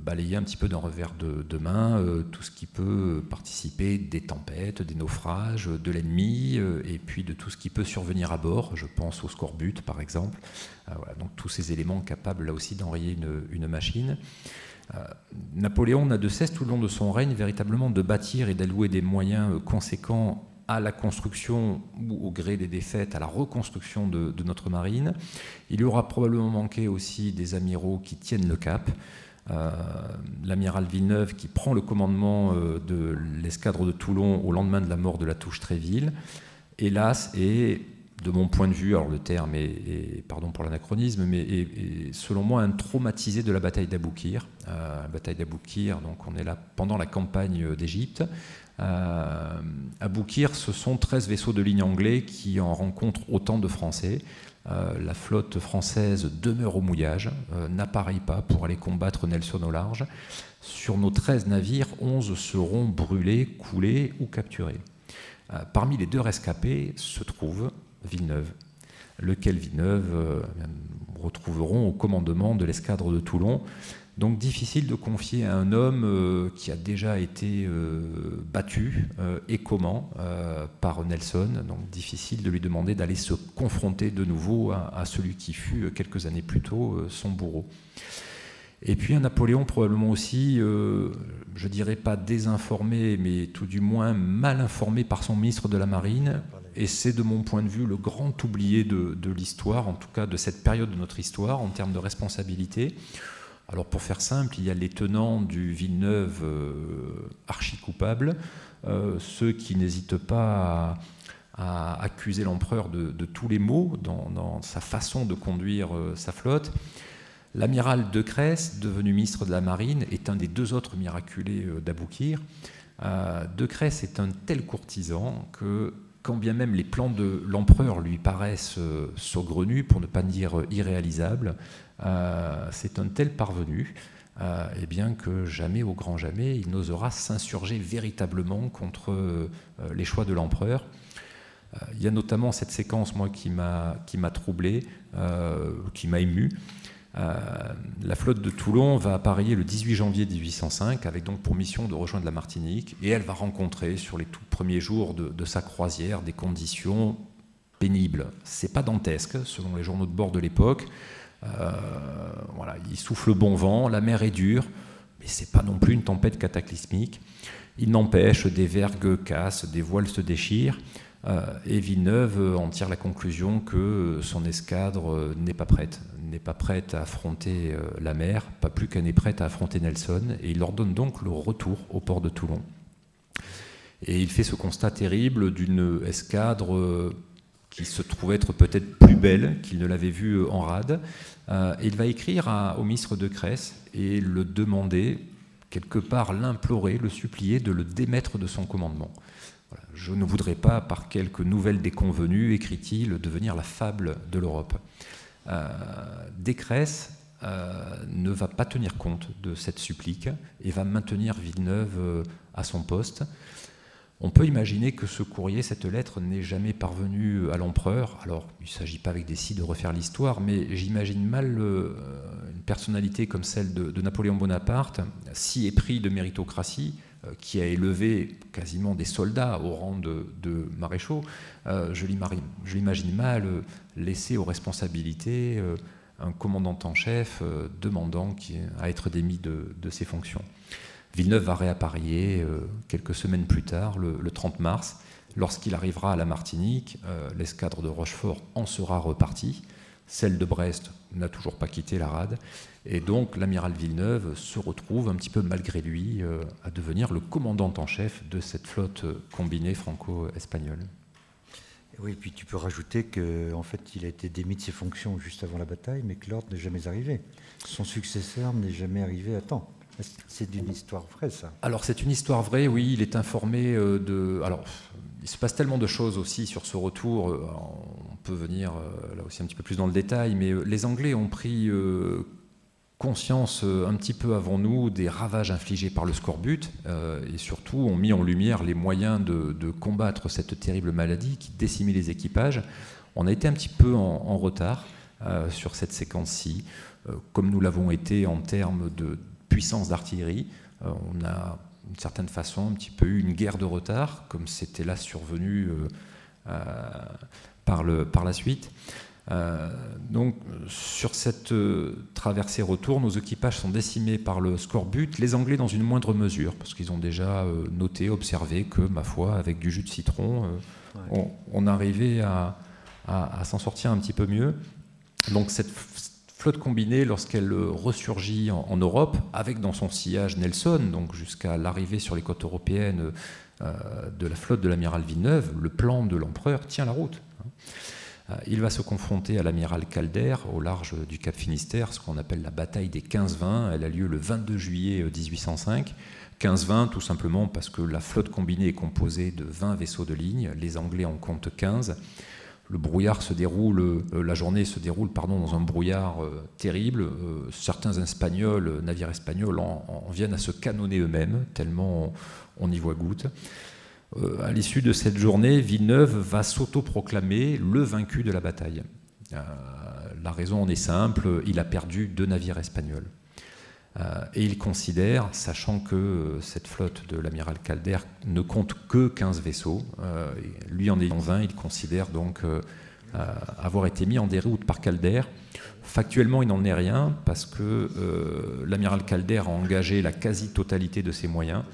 balayer un petit peu d'un revers de main tout ce qui peut participer des tempêtes, des naufrages, de l'ennemi, et puis de tout ce qui peut survenir à bord. Je pense au scorbut, par exemple. Voilà, donc tous ces éléments capables, là aussi, d'enrayer une machine. Napoléon n'a de cesse, tout le long de son règne, véritablement de bâtir et d'allouer des moyens conséquents à la construction ou au gré des défaites, à la reconstruction de notre marine. Il y aura probablement manqué aussi des amiraux qui tiennent le cap. L'amiral Villeneuve qui prend le commandement de l'escadre de Toulon au lendemain de la mort de Latouche-Tréville, hélas, est, de mon point de vue, alors le terme est pardon pour l'anachronisme, mais est selon moi un traumatisé de la bataille d'Aboukir. La bataille d'Aboukir, donc on est là pendant la campagne d'Égypte. À Boukir, ce sont 13 vaisseaux de ligne anglais qui en rencontrent autant de Français. La flotte française demeure au mouillage, n'appareille pas pour aller combattre Nelson au large. Sur nos 13 navires, 11 seront brûlés, coulés ou capturés. Parmi les 2 rescapés se trouve Villeneuve, lequel Villeneuve retrouveront au commandement de l'escadre de Toulon. Donc difficile de confier à un homme qui a déjà été battu et comment par Nelson, donc difficile de lui demander d'aller se confronter de nouveau à celui qui fut quelques années plus tôt son bourreau. Et puis un Napoléon probablement aussi, je dirais pas désinformé, mais tout du moins mal informé par son ministre de la Marine, et c'est de mon point de vue le grand oublié de l'histoire, en tout cas de cette période de notre histoire en termes de responsabilité. Alors pour faire simple, il y a les tenants du Villeneuve archi-coupables, ceux qui n'hésitent pas à accuser l'empereur de tous les maux dans sa façon de conduire sa flotte. L'amiral De Cresse, devenu ministre de la Marine, est un des 2 autres miraculés d'Aboukir. De Cresse est un tel courtisan que, quand bien même les plans de l'empereur lui paraissent saugrenus, pour ne pas dire irréalisables, c'est un tel parvenu, et bien que jamais, au grand jamais, il n'osera s'insurger véritablement contre les choix de l'empereur. Il y a notamment cette séquence, moi, qui m'a troublé, qui m'a ému. La flotte de Toulon va appareiller le 18 janvier 1805 avec donc pour mission de rejoindre la Martinique, et elle va rencontrer sur les tout premiers jours de sa croisière des conditions pénibles. C'est pas dantesque selon les journaux de bord de l'époque. Voilà, il souffle bon vent, la mer est dure, mais c'est pas non plus une tempête cataclysmique. Il n'empêche, des vergues cassent, des voiles se déchirent, et Villeneuve en tire la conclusion que son escadre n'est pas prête à affronter la mer, pas plus qu'elle n'est prête à affronter Nelson, et il ordonne donc le retour au port de Toulon. Et il fait ce constat terrible d'une escadre qui se trouve être peut-être plus belle qu'il ne l'avait vue en rade. Et il va écrire au ministre De Cresse et le demander, quelque part l'implorer, le supplier de le démettre de son commandement. Voilà. Je ne voudrais pas, par quelques nouvelles déconvenues, écrit-il, devenir la fable de l'Europe. De Cresse ne va pas tenir compte de cette supplique et va maintenir Villeneuve à son poste. On peut imaginer que ce courrier, cette lettre, n'est jamais parvenue à l'empereur. Alors, il ne s'agit pas avec des si de refaire l'histoire, mais j'imagine mal une personnalité comme celle de Napoléon Bonaparte, si épris de méritocratie, qui a élevé quasiment des soldats au rang de maréchaux. Je l'imagine mal laisser aux responsabilités un commandant en chef demandant à être démis de ses fonctions. Villeneuve va réappareiller quelques semaines plus tard, le 30 mars, Lorsqu'il arrivera à la Martinique, l'escadre de Rochefort en sera repartie. Celle de Brest n'a toujours pas quitté la rade. Et donc l'amiral Villeneuve se retrouve un petit peu malgré lui à devenir le commandant en chef de cette flotte combinée franco-espagnole. Oui, et puis tu peux rajouter qu'en fait, il a été démis de ses fonctions juste avant la bataille, mais que l'ordre n'est jamais arrivé. Son successeur n'est jamais arrivé à temps. C'est une histoire vraie, ça. Alors, c'est une histoire vraie, oui. Il est informé de... Alors, il se passe tellement de choses aussi sur ce retour. On peut venir là aussi un petit peu plus dans le détail, mais les Anglais ont pris conscience un petit peu avant nous des ravages infligés par le scorbut et surtout ont mis en lumière les moyens de combattre cette terrible maladie qui décimait les équipages. On a été un petit peu en retard sur cette séquence-ci, comme nous l'avons été en termes de puissance d'artillerie. On a d'une certaine façon un petit peu eu une guerre de retard, comme c'était là survenu par la suite. Donc sur cette traversée retour, nos équipages sont décimés par le scorbut, les Anglais dans une moindre mesure, parce qu'ils ont déjà noté, observé que, ma foi, avec du jus de citron, on arrivait à s'en sortir un petit peu mieux. Donc cette flotte combinée, lorsqu'elle ressurgit en Europe, avec dans son sillage Nelson, donc jusqu'à l'arrivée sur les côtes européennes de la flotte de l'amiral Villeneuve, le plan de l'empereur tient la route. Il va se confronter à l'amiral Calder au large du Cap Finistère, ce qu'on appelle la bataille des 15-20. Elle a lieu le 22 juillet 1805. 15-20 tout simplement parce que la flotte combinée est composée de 20 vaisseaux de ligne, les Anglais en comptent 15. Le brouillard se déroule, la journée se déroule dans un brouillard terrible. Certains navires espagnols en viennent à se canonner eux-mêmes, tellement on y voit goutte. À l'issue de cette journée, Villeneuve va s'autoproclamer le vaincu de la bataille. La raison en est simple, il a perdu 2 navires espagnols. Et il considère, sachant que cette flotte de l'amiral Calder ne compte que 15 vaisseaux, lui en ayant 20, il considère donc avoir été mis en déroute par Calder. Factuellement, il n'en est rien, parce que l'amiral Calder a engagé la quasi-totalité de ses moyens.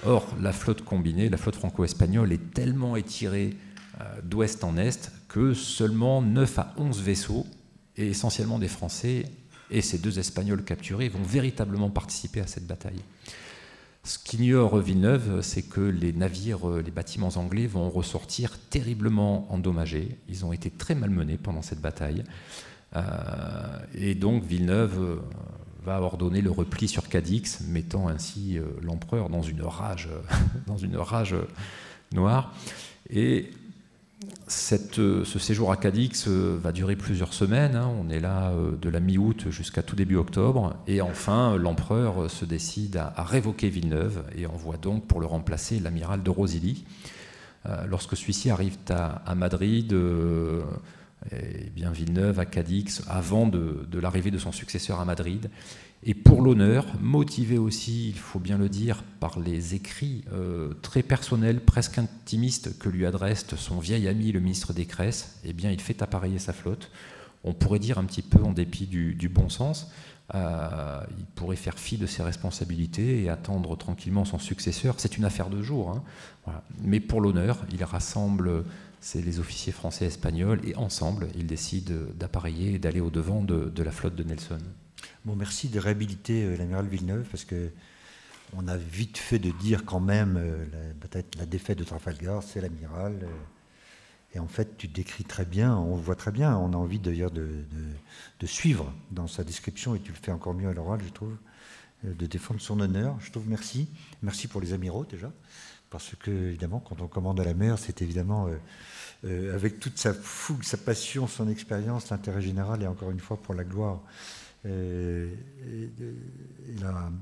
Or, la flotte combinée, la flotte franco-espagnole, est tellement étirée d'ouest en est que seulement 9 à 11 vaisseaux, et essentiellement des Français, et ces 2 Espagnols capturés, vont véritablement participer à cette bataille. Ce qu'ignore Villeneuve, c'est que les navires, les bâtiments anglais vont ressortir terriblement endommagés. Ils ont été très malmenés pendant cette bataille. Et donc Villeneuve va ordonner le repli sur Cadix, mettant ainsi l'empereur dans une rage noire. Et ce séjour à Cadix va durer plusieurs semaines. On est là de la mi-août jusqu'à tout début octobre. Et enfin, l'empereur se décide à révoquer Villeneuve et envoie donc pour le remplacer l'amiral de Rosilly. Lorsque celui-ci arrive à Madrid, et bien Villeneuve à Cadix, avant de l'arrivée de son successeur à Madrid. Et pour l'honneur, motivé aussi, il faut bien le dire, par les écrits très personnels, presque intimistes, que lui adresse son vieil ami, le ministre Descresse, eh bien, il fait appareiller sa flotte. On pourrait dire un petit peu en dépit du bon sens. Il pourrait faire fi de ses responsabilités et attendre tranquillement son successeur. C'est une affaire de jour. Hein. Voilà. Mais pour l'honneur, il rassemble les officiers français et espagnols, et ensemble, ils décident d'appareiller et d'aller au-devant de la flotte de Nelson. Bon, merci de réhabiliter l'amiral Villeneuve, parce qu'on a vite fait de dire quand même la défaite de Trafalgar, c'est l'amiral. Et en fait, tu décris très bien, on voit très bien, on a envie d'ailleurs de suivre dans sa description, et tu le fais encore mieux à l'oral, je trouve, de défendre son honneur. Je trouve merci. Merci pour les amiraux déjà, parce que, évidemment, quand on commande à la mer, c'est évidemment, avec toute sa fougue, sa passion, son expérience, l'intérêt général, et encore une fois pour la gloire et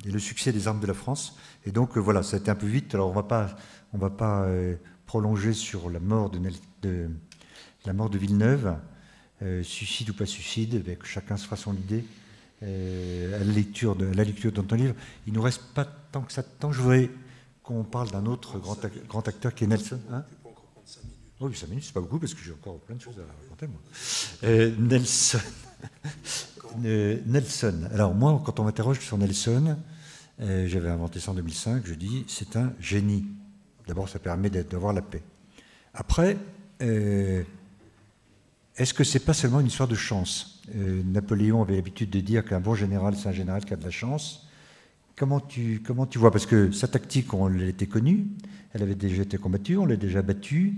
le succès des armes de la France. Et donc, voilà, ça a été un peu vite. Alors, on va pas prolonger sur la mort de Villeneuve, suicide ou pas suicide, que chacun se fasse son idée à la lecture de ton livre. Il ne nous reste pas tant que ça de temps. Je voudrais qu'on parle d'un autre grand acteur qui est Nelson. Hein, tu peux encore prendre 5 minutes. Oui, 5 minutes, c'est pas beaucoup, parce que j'ai encore plein de choses à raconter, moi. Nelson. Alors moi, quand on m'interroge sur Nelson, j'avais inventé ça en 2005, je dis c'est un génie. D'abord, ça permet d'avoir la paix. Après, est-ce que c'est pas seulement une histoire de chance? Napoléon avait l'habitude de dire qu'un bon général, c'est un général qui a de la chance. Comment tu vois? Parce que sa tactique, on l'était connue, elle avait déjà été combattue, on l'a déjà battue.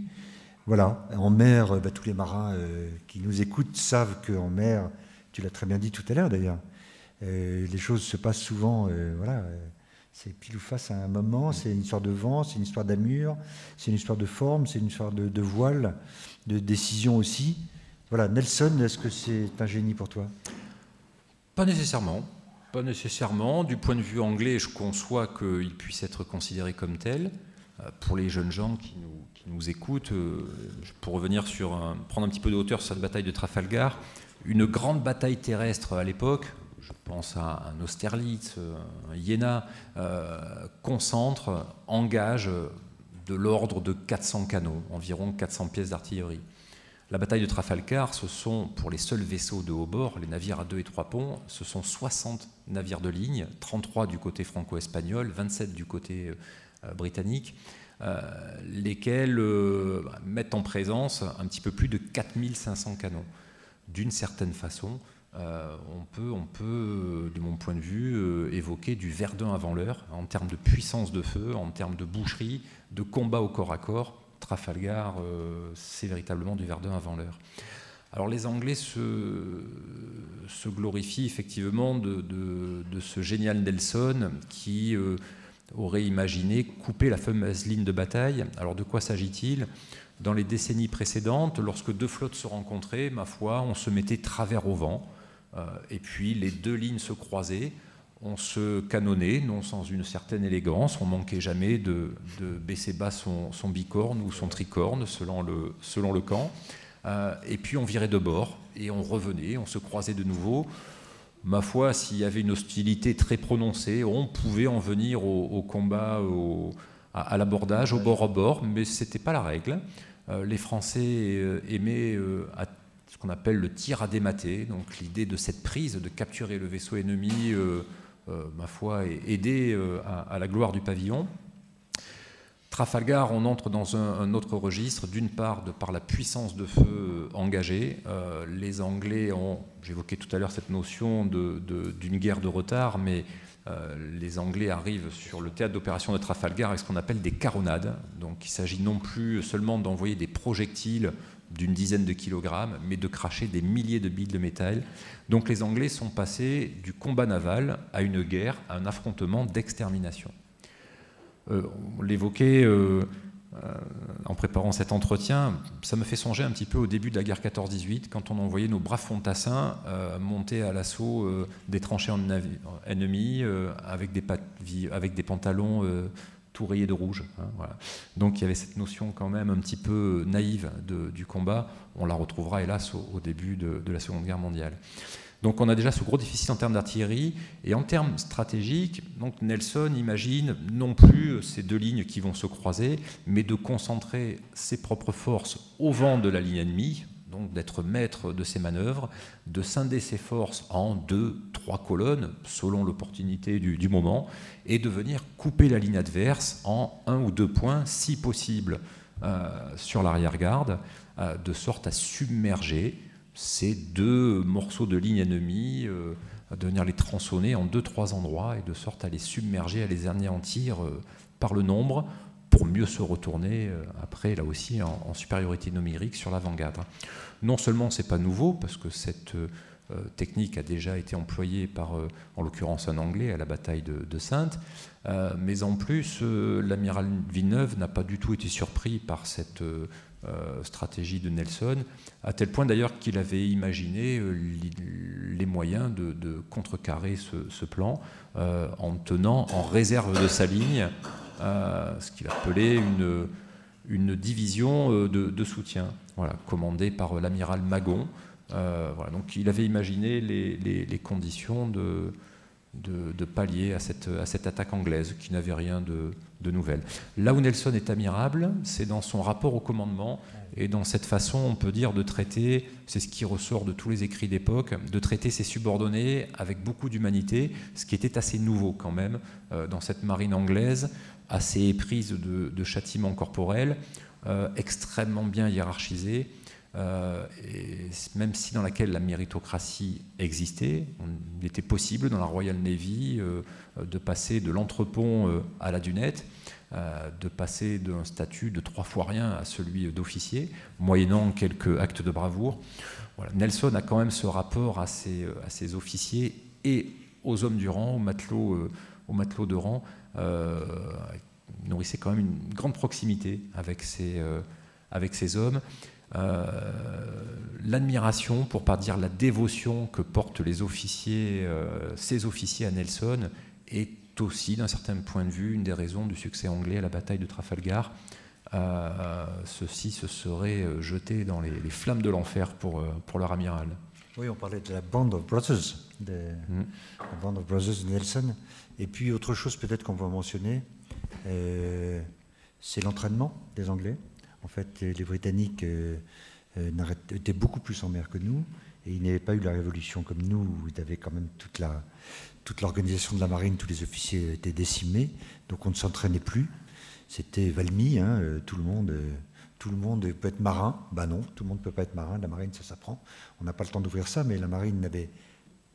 Voilà, en mer, tous les marins qui nous écoutent savent qu'en mer, tu l'as très bien dit tout à l'heure d'ailleurs, les choses se passent souvent, c'est pile ou face à un moment, c'est une histoire de vent, c'est une histoire d'amure, c'est une histoire de forme, c'est une histoire de voile, de décision aussi. Voilà, Nelson, est-ce que c'est un génie pour toi? Pas nécessairement. Pas nécessairement. Du point de vue anglais, je conçois qu'il puisse être considéré comme tel. Pour les jeunes gens qui nous écoutent, pour revenir prendre un petit peu de hauteur sur cette bataille de Trafalgar, une grande bataille terrestre à l'époque, je pense à un Austerlitz, un Iéna, concentre, engage de l'ordre de 400 canons, environ 400 pièces d'artillerie. La bataille de Trafalgar, ce sont, pour les seuls vaisseaux de haut bord, les navires à 2 et 3 ponts, ce sont 60 navires de ligne, 33 du côté franco-espagnol, 27 du côté britannique, lesquels mettent en présence un petit peu plus de 4500 canons. D'une certaine façon, on peut, de mon point de vue, évoquer du Verdun avant l'heure, en termes de puissance de feu, en termes de boucherie, de combat au corps à corps. Trafalgar, c'est véritablement du Verdun avant l'heure. Alors les Anglais se glorifient effectivement de ce génial Nelson qui aurait imaginé couper la fameuse ligne de bataille. Alors de quoi s'agit-il? Dans les décennies précédentes, lorsque deux flottes se rencontraient, ma foi, on se mettait travers au vent, et puis les deux lignes se croisaient. On se canonnait, non sans une certaine élégance, on manquait jamais de baisser bas son bicorne ou son tricorne, selon le camp. Et puis on virait de bord, et on revenait, on se croisait de nouveau. Ma foi, s'il y avait une hostilité très prononcée, on pouvait en venir au combat, à l'abordage, au bord à bord, mais ce n'était pas la règle. Les Français aimaient ce qu'on appelle le tir à démater, donc l'idée de cette prise, de capturer le vaisseau ennemi, ma foi, aider à la gloire du pavillon. Trafalgar, on entre dans un autre registre, d'une part, de par la puissance de feu engagée. Les Anglais ont, j'évoquais tout à l'heure cette notion d'une guerre de retard, mais les Anglais arrivent sur le théâtre d'opération de Trafalgar avec ce qu'on appelle des caronades. Donc il s'agit non plus seulement d'envoyer des projectiles d'une dizaine de kilogrammes, mais de cracher des milliers de billes de métal. Donc les Anglais sont passés du combat naval à une guerre, à un affrontement d'extermination. On l'évoquait en préparant cet entretien, ça me fait songer un petit peu au début de la guerre 14-18, quand on envoyait nos braves fantassins monter à l'assaut des tranchées ennemies avec des pantalons tout rayés de rouge. Voilà. Donc il y avait cette notion quand même un petit peu naïve du combat. On la retrouvera hélas au début de la Seconde Guerre mondiale. Donc on a déjà ce gros déficit en termes d'artillerie, et en termes stratégiques, donc Nelson imagine non plus ces deux lignes qui vont se croiser, mais de concentrer ses propres forces au vent de la ligne ennemie, donc d'être maître de ses manœuvres, de scinder ses forces en 2-3 colonnes, selon l'opportunité du moment, et de venir couper la ligne adverse en 1 ou 2 points, si possible, sur l'arrière-garde, de sorte à submerger ces deux morceaux de ligne ennemie, de venir les tronçonner en 2-3 endroits, et de sorte à les submerger, à les anéantir par le nombre, pour mieux se retourner après, là aussi, en supériorité numérique sur l'avant-garde. Non seulement c'est pas nouveau, parce que cette technique a déjà été employée par, en l'occurrence, un Anglais à la bataille de Saintes, mais en plus, l'amiral Villeneuve n'a pas du tout été surpris par cette stratégie de Nelson, à tel point d'ailleurs qu'il avait imaginé les moyens de contrecarrer ce plan en tenant en réserve de sa ligne ce qu'il appelait une division de soutien, voilà, commandée par l'amiral Magon. Voilà, donc il avait imaginé les conditions de pallier à cette attaque anglaise qui n'avait rien de nouvelle. Là où Nelson est admirable, c'est dans son rapport au commandement et dans cette façon, on peut dire, de traiter, c'est ce qui ressort de tous les écrits d'époque, de traiter ses subordonnés avec beaucoup d'humanité, ce qui était assez nouveau quand même dans cette marine anglaise, assez éprise de châtiments corporels. extrêmement bien hiérarchisée, et même si dans laquelle la méritocratie existait, il était possible dans la Royal Navy de passer de l'entrepont à la dunette, de passer d'un statut de 3 fois rien à celui d'officier, moyennant quelques actes de bravoure. Voilà. Nelson a quand même ce rapport à ses officiers et aux hommes du rang, aux matelots de rang. Il nourrissait quand même une grande proximité avec ces hommes. L'admiration, pour ne pas dire la dévotion que portent ces officiers à Nelson est aussi, d'un certain point de vue, une des raisons du succès anglais à la bataille de Trafalgar. Ceux-ci se seraient jetés dans les flammes de l'enfer pour leur amiral. Oui, on parlait de la Band of Brothers, la Band of Brothers de Nelson. Et puis autre chose peut-être qu'on va mentionner, c'est l'entraînement des Anglais. En fait, les Britanniques étaient beaucoup plus en mer que nous, et ils n'avaient pas eu la révolution comme nous, où ils avaient quand même toute l'organisation de la marine, tous les officiers étaient décimés, donc on ne s'entraînait plus. C'était Valmy, tout le monde peut être marin. Ben non, tout le monde ne peut pas être marin, la marine ça s'apprend. On n'a pas le temps d'ouvrir ça, mais la marine n'avait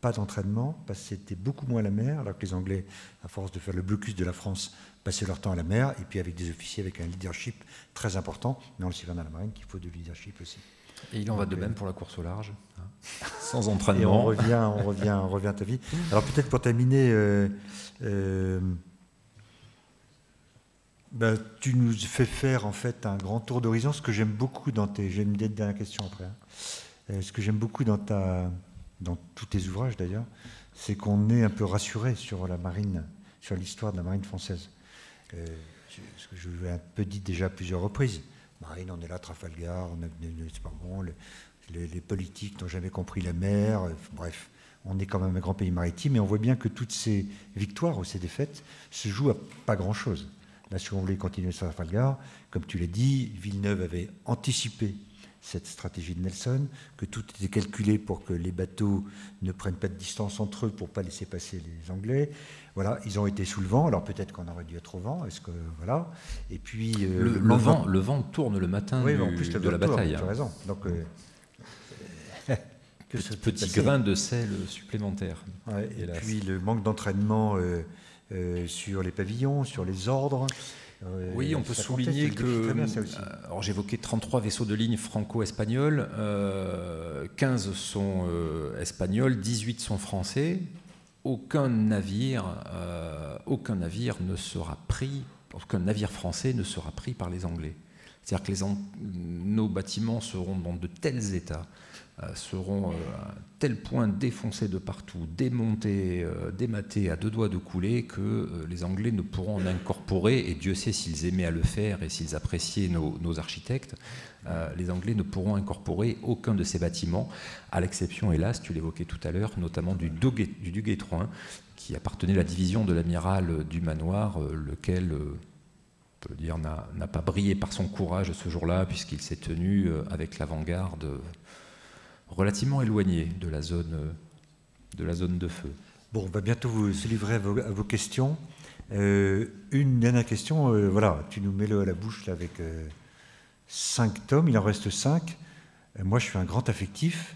pas d'entraînement, parce que c'était beaucoup moins la mer, alors que les Anglais, à force de faire le blocus de la France, passaient leur temps à la mer, et puis avec des officiers avec un leadership très important. Mais on le sait bien dans la marine qu'il faut du leadership aussi. Et il en va de même pour la course au large, sans Et entraînement. on revient à ta vie. Alors peut-être pour terminer, tu nous fais faire en fait un grand tour d'horizon, ce que j'aime beaucoup j'ai une dernière question après. Ce que j'aime beaucoup dans tous tes ouvrages d'ailleurs, c'est qu'on est un peu rassuré sur la marine, sur l'histoire de la marine française. Ce que je vous ai un peu dit déjà à plusieurs reprises. Marine, on est là, Trafalgar, c'est pas bon, les politiques n'ont jamais compris la mer, bref, on est quand même un grand pays maritime, et on voit bien que toutes ces victoires ou ces défaites se jouent à pas grand-chose. Là, si on voulait continuer sur Trafalgar, comme tu l'as dit, Villeneuve avait anticipé cette stratégie de Nelson, que tout était calculé pour que les bateaux ne prennent pas de distance entre eux pour ne pas laisser passer les Anglais. Voilà, ils ont été sous le vent, alors peut-être qu'on aurait dû être au vent, voilà. Et puis le vent tourne le matin de la bataille. Tu as raison. Donc, petit grain de sel supplémentaire. Ouais, et puis le manque d'entraînement sur les pavillons, sur les ordres. Oui, on peut souligner que, alors j'évoquais 33 vaisseaux de ligne franco-espagnols, 15 sont espagnols, 18 sont français. Aucun navire français ne sera pris par les Anglais. C'est-à-dire que nos bâtiments seront dans de tels états, seront à tel point défoncés de partout, démontés, dématés à 2 doigts de couler, que les Anglais ne pourront en incorporer, et Dieu sait s'ils aimaient à le faire et s'ils appréciaient nos architectes, les Anglais ne pourront incorporer aucun de ces bâtiments, à l'exception, hélas, tu l'évoquais tout à l'heure, notamment du Duguay 3, qui appartenait à la division de l'amiral du Manoir, lequel... on peut dire, n'a pas brillé par son courage ce jour-là, puisqu'il s'est tenu avec l'avant-garde relativement éloigné de la zone de feu. Bon, on va bientôt se livrer à vos questions. Une dernière question, voilà, tu nous mets-le à la bouche là, avec 5 tomes, il en reste 5. Moi, je suis un grand affectif,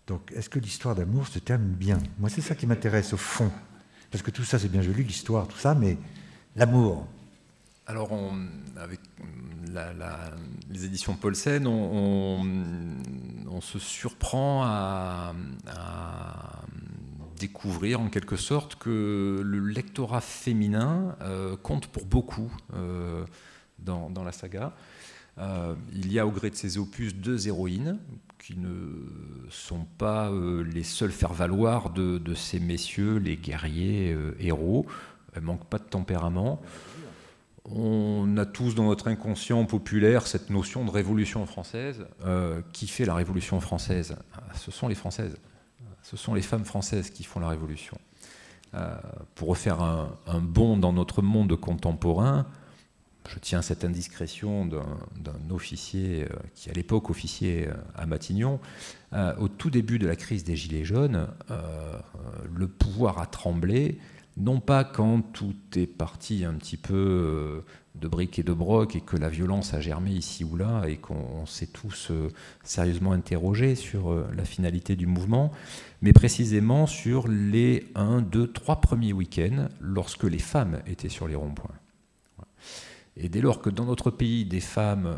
donc est-ce que l'histoire d'amour se termine bien? Moi, c'est ça qui m'intéresse au fond, parce que tout ça, c'est bien joli, l'histoire, tout ça, mais l'amour... Alors, avec les éditions Paulsen, on se surprend à découvrir en quelque sorte que le lectorat féminin compte pour beaucoup dans la saga. Il y a au gré de ces opus 2 héroïnes qui ne sont pas les seuls faire-valoir de ces messieurs, les guerriers héros. Elles ne manquent pas de tempérament. On a tous dans notre inconscient populaire cette notion de révolution française. Qui fait la révolution française? Ce sont les Françaises. Ce sont les femmes françaises qui font la révolution. Pour refaire un bond dans notre monde contemporain, je tiens cette indiscrétion d'un officier qui, à l'époque, officier à Matignon. Au tout début de la crise des Gilets jaunes, le pouvoir a tremblé. Non pas quand tout est parti un petit peu briques et de broc et que la violence a germé ici ou là et qu'on s'est tous sérieusement interrogés sur la finalité du mouvement, mais précisément sur les 1, 2, 3 premiers week-ends lorsque les femmes étaient sur les ronds-points. Et dès lors que dans notre pays, des femmes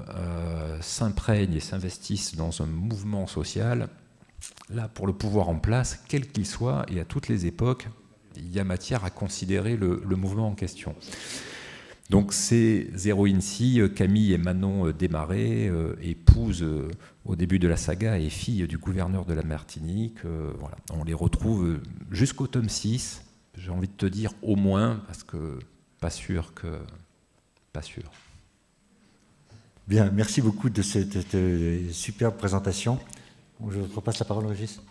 s'imprègnent et s'investissent dans un mouvement social, là, pour le pouvoir en place, quel qu'il soit, et à toutes les époques, il y a matière à considérer le mouvement en question. Donc ces héroïnes-ci, Camille et Manon Desmarais, épouses au début de la saga et filles du gouverneur de la Martinique, voilà. On les retrouve jusqu'au tome 6, j'ai envie de te dire au moins, parce que pas sûr. Bien, merci beaucoup de cette superbe présentation. Je repasse la parole au Régis.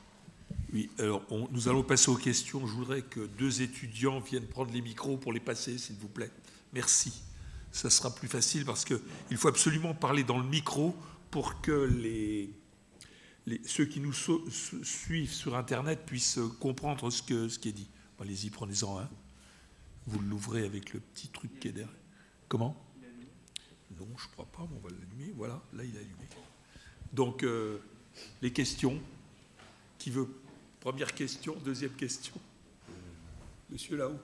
Oui, alors nous allons passer aux questions. Je voudrais que 2 étudiants viennent prendre les micros pour les passer, s'il vous plaît. Merci. Ça sera plus facile parce qu'il faut absolument parler dans le micro pour que ceux qui nous suivent sur Internet puissent comprendre ce qui est dit. Allez-y, prenez-en un. Vous l'ouvrez avec le petit truc qui est derrière. Comment ? Non, je ne crois pas, mais on va l'allumer. Voilà, là, il est allumé. Donc, les questions. Qui veut ? Première question, deuxième question. Monsieur là-haut.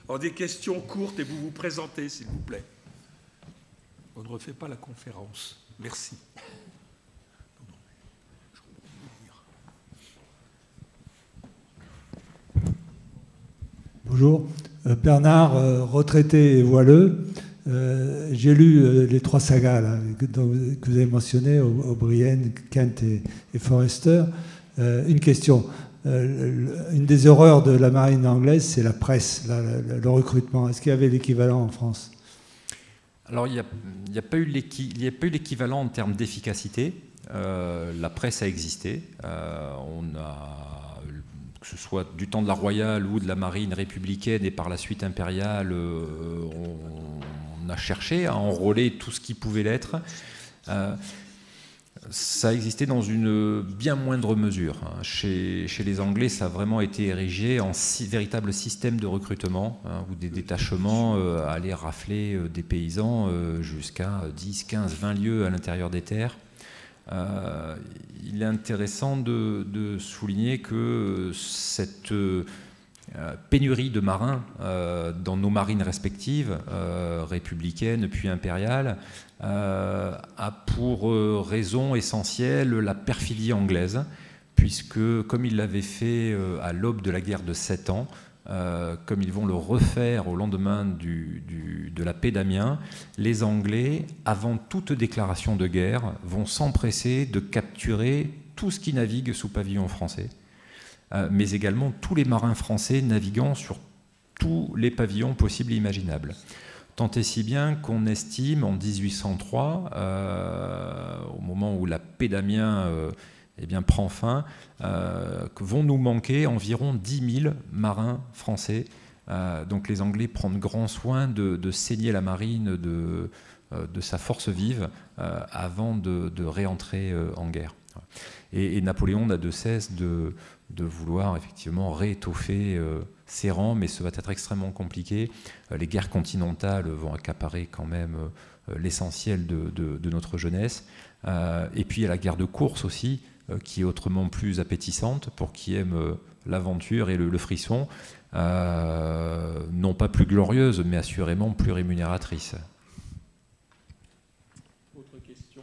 Alors, des questions courtes et vous vous présentez, s'il vous plaît. On ne refait pas la conférence. Merci. Bonjour. Bernard, retraité et voileux. J'ai lu les 3 sagas là, que vous avez mentionnées, O'Brien, Kent et Forrester. Une question. Une des horreurs de la marine anglaise, c'est la presse, le recrutement. Est-ce qu'il y avait l'équivalent en France ? Alors, il n'y a pas eu l'équivalent en termes d'efficacité. La presse a existé. On a, que ce soit du temps de la Royale ou de la marine républicaine et par la suite impériale, on a cherché à enrôler tout ce qui pouvait l'être. Ça a existé dans une bien moindre mesure. Chez les Anglais, ça a vraiment été érigé en véritable système de recrutement, où des détachements allaient rafler des paysans jusqu'à 10, 15, 20 lieues à l'intérieur des terres. Il est intéressant de souligner que cette pénurie de marins dans nos marines respectives, républicaines puis impériales, a pour raison essentielle la perfidie anglaise, puisque comme ils l'avaient fait à l'aube de la guerre de 7 ans, comme ils vont le refaire au lendemain de la paix d'Amiens, les Anglais, avant toute déclaration de guerre, vont s'empresser de capturer tout ce qui navigue sous pavillon français, mais également tous les marins français naviguant sur tous les pavillons possibles et imaginables. Tant et si bien qu'on estime en 1803, au moment où la paix d'Amiens prend fin, que vont nous manquer environ 10 000 marins français. Donc les Anglais prennent grand soin de saigner la marine de sa force vive avant de réentrer en guerre. Et Napoléon n'a de cesse de vouloir effectivement réétoffer ses rangs, mais ça va être extrêmement compliqué. Les guerres continentales vont accaparer quand même l'essentiel de notre jeunesse. Et puis il y a la guerre de course aussi, qui est autrement plus appétissante pour qui aime l'aventure et le frisson, non pas plus glorieuse, mais assurément plus rémunératrice. Autre question ?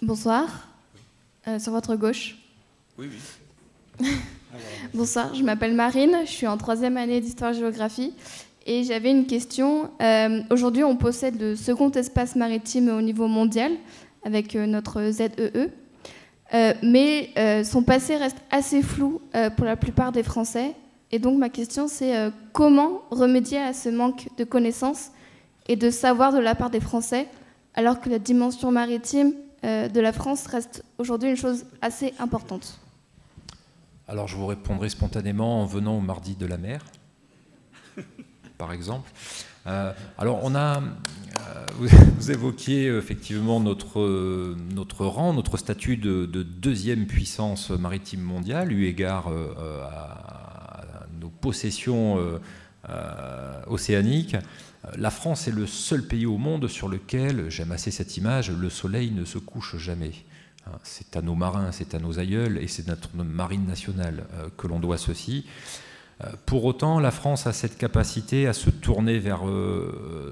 Bonsoir. Sur votre gauche. Oui. Bonsoir, je m'appelle Marine, je suis en 3e année d'histoire-géographie et j'avais une question. Aujourd'hui, on possède le second espace maritime au niveau mondial avec notre ZEE, mais son passé reste assez flou pour la plupart des Français. Et donc ma question, c'est comment remédier à ce manque de connaissances et de savoir de la part des Français, alors que la dimension maritime de la France reste aujourd'hui une chose assez importante. Alors je vous répondrai spontanément en venant au mardi de la mer, par exemple. Alors on a, vous évoquiez effectivement notre rang, notre statut de deuxième puissance maritime mondiale, eu égard à nos possessions océanique. La France est le seul pays au monde sur lequel, j'aime assez cette image, le soleil ne se couche jamais. C'est à nos marins, c'est à nos aïeuls et c'est notre marine nationale que l'on doit ceci. Pour autant, la France a cette capacité à se tourner vers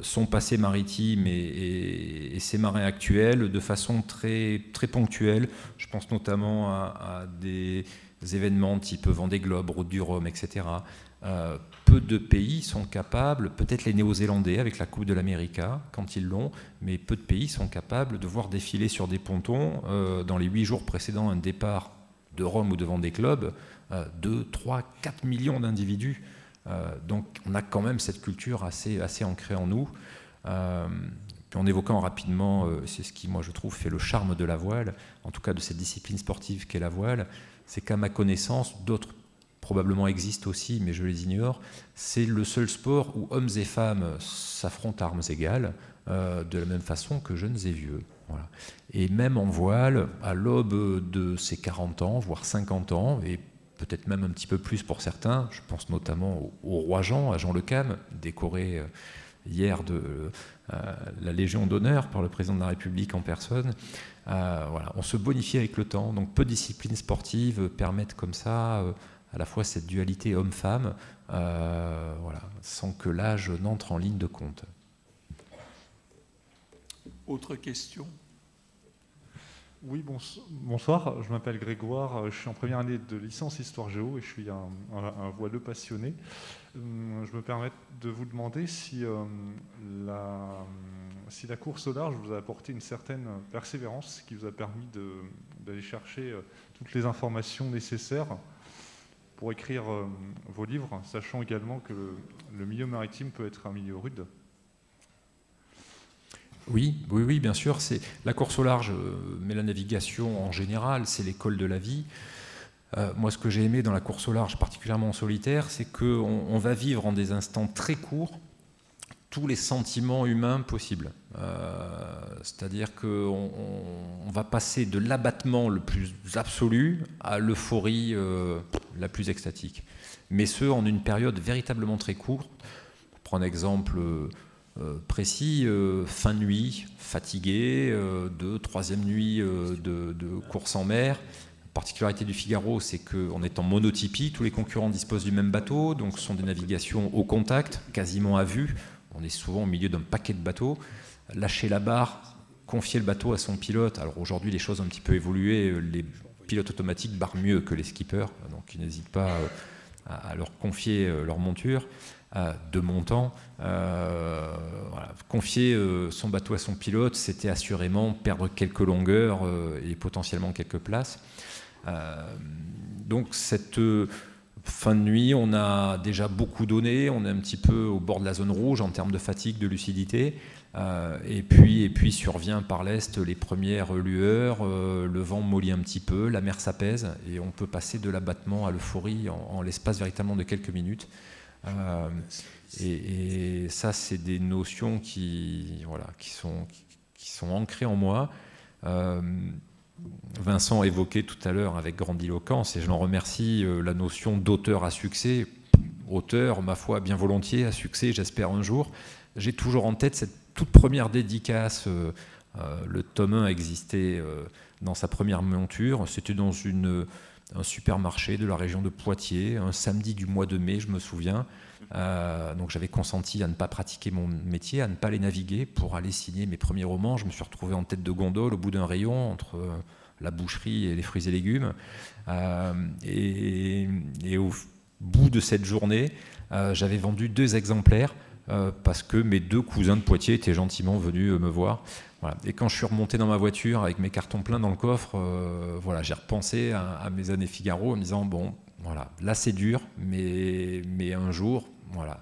son passé maritime et ses marins actuels de façon très, très ponctuelle. Je pense notamment à des événements type Vendée Globe, Route du Rhum, etc. Peu de pays sont capables, peut-être les Néo-Zélandais avec la Coupe de l'América quand ils l'ont, mais peu de pays sont capables de voir défiler sur des pontons dans les 8 jours précédant un départ de Rome ou de Vendée Globe 2, 3, 4 millions d'individus. Donc on a quand même cette culture assez ancrée en nous. Puis en évoquant rapidement, c'est ce qui moi je trouve fait le charme de la voile, en tout cas de cette discipline sportive qu'est la voile, c'est qu'à ma connaissance, d'autres probablement existent aussi, mais je les ignore, c'est le seul sport où hommes et femmes s'affrontent à armes égales, de la même façon que jeunes et vieux. Voilà. Et même en voile, à l'aube de ses 40 ans, voire 50 ans, et peut-être même un petit peu plus pour certains, je pense notamment au roi Jean, à Jean Le Cam, décoré hier de la Légion d'honneur par le président de la République en personne. Voilà. On se bonifie avec le temps, donc peu de disciplines sportives permettent comme ça à la fois cette dualité homme-femme, voilà, sans que l'âge n'entre en ligne de compte. Autre question ? Oui, bonsoir, je m'appelle Grégoire, je suis en première année de licence Histoire-Géo et je suis un voileux passionné. Je me permets de vous demander si la course au large vous a apporté une certaine persévérance qui vous a permis d'aller chercher toutes les informations nécessaires pour écrire vos livres, sachant également que le milieu maritime peut être un milieu rude. Oui, bien sûr. C'est la course au large, mais la navigation en général, c'est l'école de la vie. Moi, ce que j'ai aimé dans la course au large, particulièrement en solitaire, c'est qu'on va vivre en des instants très courts tous les sentiments humains possibles. C'est-à-dire qu'on va passer de l'abattement le plus absolu à l'euphorie la plus extatique. Mais ce, en une période véritablement très courte. Pour prendre un exemple précis, fin de nuit, fatigué, troisième nuit de course en mer. La particularité du Figaro, c'est qu'on est en monotypie, tous les concurrents disposent du même bateau, donc ce sont des navigations au contact, quasiment à vue. On est souvent au milieu d'un paquet de bateaux. Lâcher la barre, confier le bateau à son pilote. Alors aujourd'hui, les choses ont un petit peu évolué. Les pilotes automatiques barrent mieux que les skippers, donc ils n'hésitent pas à leur confier leur monture. De mon temps, voilà. Confier son bateau à son pilote, c'était assurément perdre quelques longueurs et potentiellement quelques places. Donc cette fin de nuit, on a déjà beaucoup donné, on est un petit peu au bord de la zone rouge en termes de fatigue, de lucidité, et puis survient par l'est les premières lueurs, le vent mollit un petit peu, la mer s'apaise, et on peut passer de l'abattement à l'euphorie en l'espace véritablement de quelques minutes. Et ça, c'est des notions qui sont ancrées en moi. Vincent évoquait tout à l'heure avec grandiloquence, et je l'en remercie, la notion d'auteur à succès. Auteur, ma foi, bien volontiers, à succès, j'espère un jour. J'ai toujours en tête cette toute première dédicace. Le tome 1 existait dans sa première monture. C'était dans un supermarché de la région de Poitiers, un samedi du mois de mai, je me souviens. Donc j'avais consenti à ne pas pratiquer mon métier, à ne pas les naviguer pour aller signer mes premiers romans. Je me suis retrouvé en tête de gondole au bout d'un rayon entre la boucherie et les fruits et légumes. Et au bout de cette journée, j'avais vendu 2 exemplaires parce que mes 2 cousins de Poitiers étaient gentiment venus me voir. Voilà. Et quand je suis remonté dans ma voiture avec mes cartons pleins dans le coffre, voilà, j'ai repensé à mes années Figaro en me disant bon, voilà, là c'est dur, mais un jour, voilà,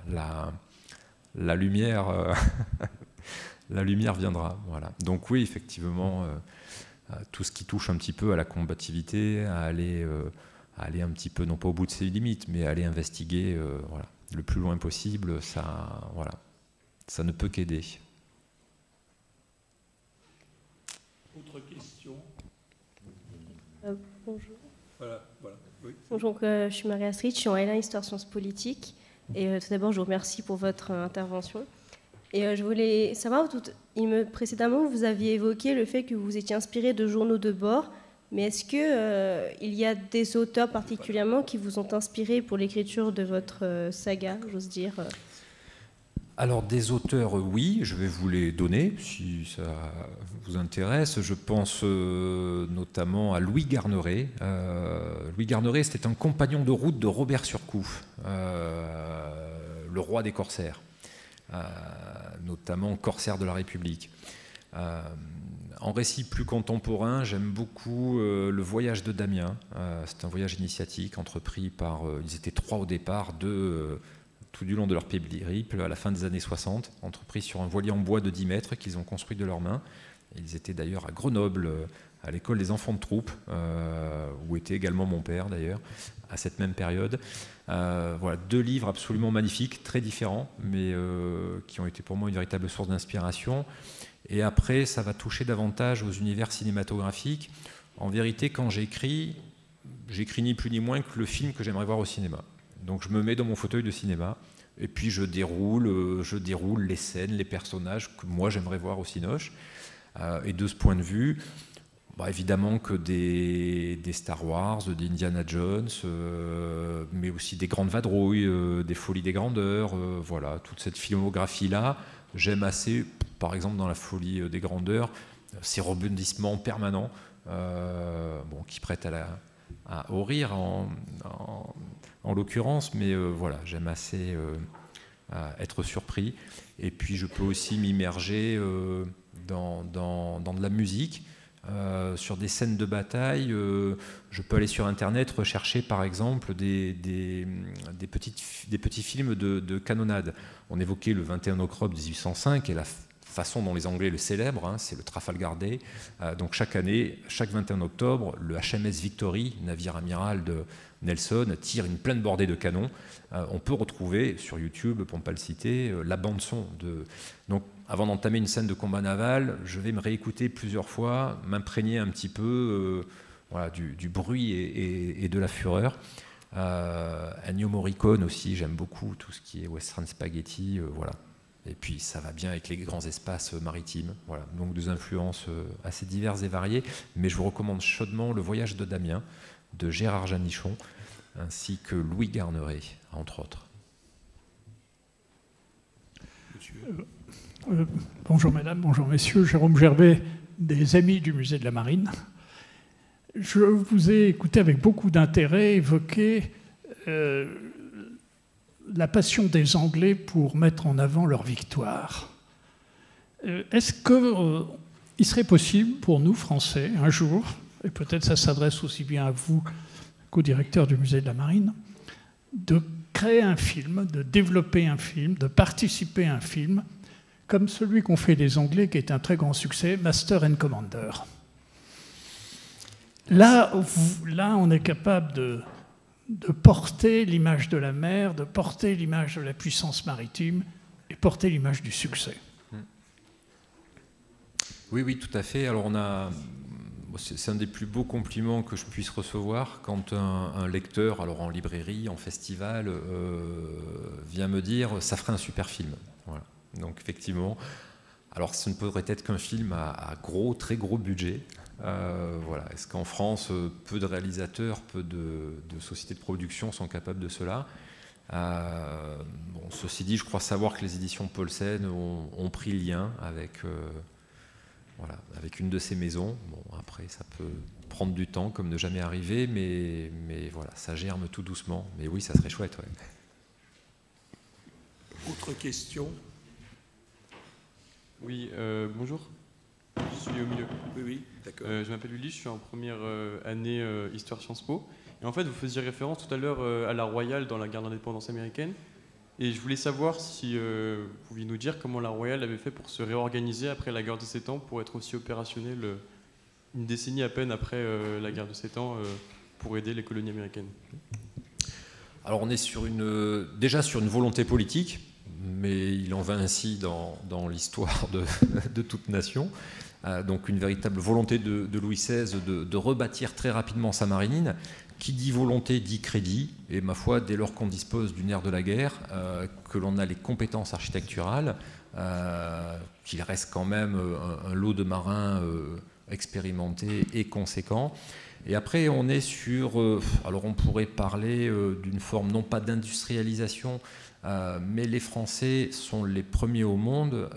la lumière, la lumière viendra. Voilà. Donc oui, effectivement, tout ce qui touche un petit peu à la combativité, à aller un petit peu, non pas au bout de ses limites, mais à aller investiguer, voilà, le plus loin possible, ça ne peut qu'aider. Autre question ? Bonjour. Voilà. Oui. Bonjour, je suis Marie-Astrid, je suis en L1 Histoire Sciences Politiques. Et tout d'abord, je vous remercie pour votre intervention. Et je voulais savoir, précédemment, vous aviez évoqué le fait que vous étiez inspiré de journaux de bord, mais est-ce qu'il y a des auteurs particulièrement qui vous ont inspiré pour l'écriture de votre saga, j'ose dire? Alors des auteurs, oui, je vais vous les donner si ça vous intéresse. Je pense notamment à Louis Garneret. Louis Garneret, c'était un compagnon de route de Robert Surcouf, le roi des corsaires, notamment corsaire de la République. En récit plus contemporain, j'aime beaucoup le voyage de Damien. C'est un voyage initiatique entrepris par, ils étaient 3 au départ, 2 tout du long de leur périple, à la fin des années 60, entrepris sur un voilier en bois de 10 mètres qu'ils ont construit de leurs mains. Ils étaient d'ailleurs à Grenoble, à l'école des enfants de troupe, où était également mon père d'ailleurs, à cette même période. Voilà, 2 livres absolument magnifiques, très différents, mais qui ont été pour moi une véritable source d'inspiration. Et après, ça va toucher davantage aux univers cinématographiques. En vérité, quand j'écris ni plus ni moins que le film que j'aimerais voir au cinéma. Donc je me mets dans mon fauteuil de cinéma et puis je déroule les scènes, les personnages que moi j'aimerais voir au Cinoche. Et de ce point de vue, évidemment que des Star Wars, des Indiana Jones, mais aussi des Grandes Vadrouilles, des Folies des Grandeurs, voilà, toute cette filmographie-là, j'aime assez, par exemple dans la Folie des Grandeurs, ces rebondissements permanents qui prêtent au rire en l'occurrence, mais voilà, j'aime assez être surpris. Et puis je peux aussi m'immerger dans de la musique, sur des scènes de bataille. Je peux aller sur Internet rechercher par exemple des petits films de canonnade. On évoquait le 21 octobre 1805 et la façon dont les Anglais le célèbrent, c'est le Trafalgar Day. Donc chaque année, chaque 21 octobre, le HMS Victory, navire amiral de Nelson, tire une pleine bordée de canons. On peut retrouver sur YouTube, pour ne pas le citer, la bande-son. Donc avant d'entamer une scène de combat naval, je vais me réécouter plusieurs fois, m'imprégner un petit peu du bruit et de la fureur. Ennio Morricone aussi, j'aime beaucoup tout ce qui est Western Spaghetti, voilà. Et puis ça va bien avec les grands espaces maritimes, voilà. Donc des influences assez diverses et variées, mais je vous recommande chaudement Le Voyage de Damien de Gérard Janichon, ainsi que Louis Garneret, entre autres. Bonjour mesdames, bonjour messieurs, Jérôme Gerbet, des Amis du Musée de la Marine. Je vous ai écouté avec beaucoup d'intérêt évoquer la passion des Anglais pour mettre en avant leur victoire. Est-ce qu'il serait possible pour nous, Français, un jour, et peut-être ça s'adresse aussi bien à vous qu'au directeur du Musée de la Marine, de créer un film, de développer un film, de participer à un film, comme celui qu'ont fait les Anglais, qui est un très grand succès, Master and Commander. Là, on est capable de porter l'image de la mer, de porter l'image de la puissance maritime et porter l'image du succès. Oui, tout à fait. Alors c'est un des plus beaux compliments que je puisse recevoir quand un lecteur, alors en librairie, en festival, vient me dire « ça ferait un super film ». Voilà. Donc effectivement, alors ce ne pourrait être qu'un film à très gros budget. Voilà. Est-ce qu'en France, peu de réalisateurs, peu de sociétés de production sont capables de cela? Ceci dit, je crois savoir que les éditions Paulsen ont pris lien avec une de ces maisons. Bon, après, ça peut prendre du temps, comme ne jamais arriver, mais voilà, ça germe tout doucement. Mais oui, ça serait chouette. Ouais. Autre question? Oui, bonjour. Je suis au milieu. Oui, d'accord. Je m'appelle Ulysse, je suis en première année Histoire Sciences Po. Et en fait, vous faisiez référence tout à l'heure à la Royale dans la guerre d'indépendance américaine. Et je voulais savoir si vous pouviez nous dire comment la Royale avait fait pour se réorganiser après la guerre de 7 ans, pour être aussi opérationnelle une décennie à peine après la guerre de 7 ans, pour aider les colonies américaines. Alors on est déjà sur une volonté politique, mais il en va ainsi dans l'histoire de toute nation. Donc une véritable volonté de Louis XVI de rebâtir très rapidement sa marine, Qui dit volonté dit crédit, et ma foi, dès lors qu'on dispose du nerf de la guerre, que l'on a les compétences architecturales, qu'il reste quand même un lot de marins expérimentés et conséquents. Et après, on est sur... alors, on pourrait parler d'une forme, non pas d'industrialisation, mais les Français sont les premiers au monde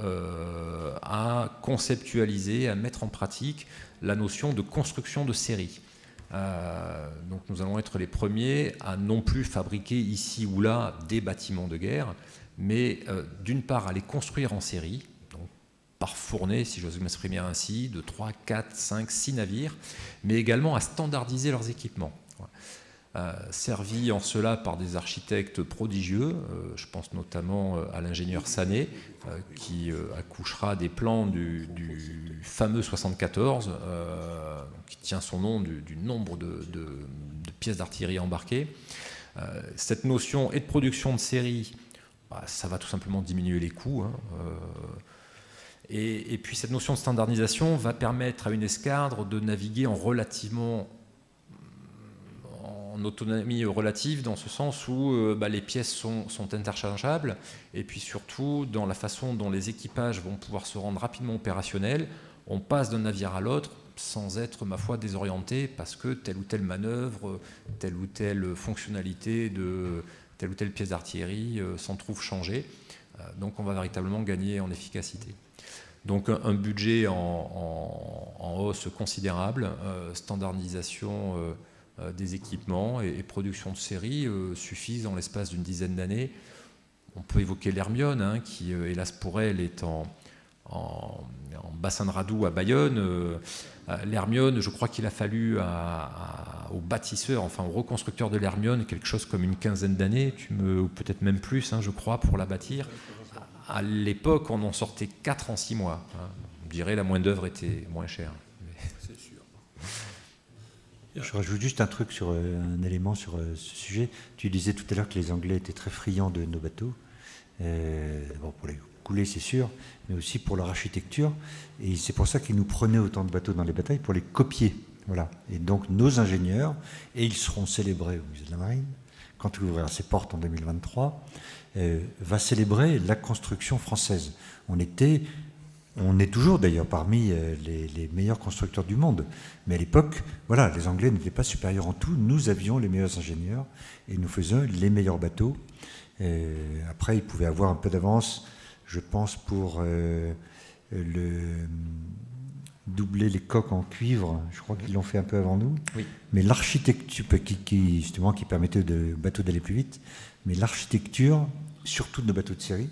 à conceptualiser, à mettre en pratique la notion de construction de série. Donc nous allons être les premiers à non plus fabriquer ici ou là des bâtiments de guerre, mais d'une part à les construire en série, donc par fournée, si j'ose m'exprimer ainsi, de 3, 4, 5, 6 navires, mais également à standardiser leurs équipements. Servis en cela par des architectes prodigieux, je pense notamment à l'ingénieur Sané, qui accouchera des plans du fameux 74, qui tient son nom du nombre de pièces d'artillerie embarquées. Cette notion et de production de série, ça va tout simplement diminuer les coûts. Et puis cette notion de standardisation va permettre à une escadre de naviguer en autonomie relative, dans ce sens où les pièces sont interchangeables, et puis surtout dans la façon dont les équipages vont pouvoir se rendre rapidement opérationnels. On passe d'un navire à l'autre sans être, ma foi, désorienté, parce que telle ou telle manœuvre, telle ou telle fonctionnalité de telle ou telle pièce d'artillerie s'en trouve changée. Donc on va véritablement gagner en efficacité. Donc un budget en hausse considérable, standardisation des équipements et production de série suffisent en l'espace d'une dizaine d'années. On peut évoquer l'Hermione, qui, hélas pour elle, est en bassin de Radoux à Bayonne. L'Hermione, je crois qu'il a fallu aux bâtisseurs, enfin aux reconstructeurs de l'Hermione, quelque chose comme une quinzaine d'années, ou peut-être même plus, je crois, pour la bâtir. À l'époque, on en sortait 4 en 6 mois. On dirait la main d'œuvre était moins chère. C'est sûr. Je rajoute juste un truc sur un élément sur ce sujet. Tu disais tout à l'heure que les Anglais étaient très friands de nos bateaux. Bon, pour les couler, c'est sûr, mais aussi pour leur architecture. Et c'est pour ça qu'ils nous prenaient autant de bateaux dans les batailles, pour les copier. Voilà. Et donc nos ingénieurs, et ils seront célébrés au musée de la Marine, quand il ouvrira ses portes en 2023, va célébrer la construction française. On est toujours d'ailleurs parmi les meilleurs constructeurs du monde. Mais à l'époque, voilà, les Anglais n'étaient pas supérieurs en tout. Nous avions les meilleurs ingénieurs et nous faisions les meilleurs bateaux. Après, ils pouvaient avoir un peu d'avance, je pense, pour doubler les coques en cuivre. Je crois qu'ils l'ont fait un peu avant nous. Oui. Mais l'architecture, justement, qui permettait aux bateaux d'aller plus vite, mais l'architecture, surtout de nos bateaux de série,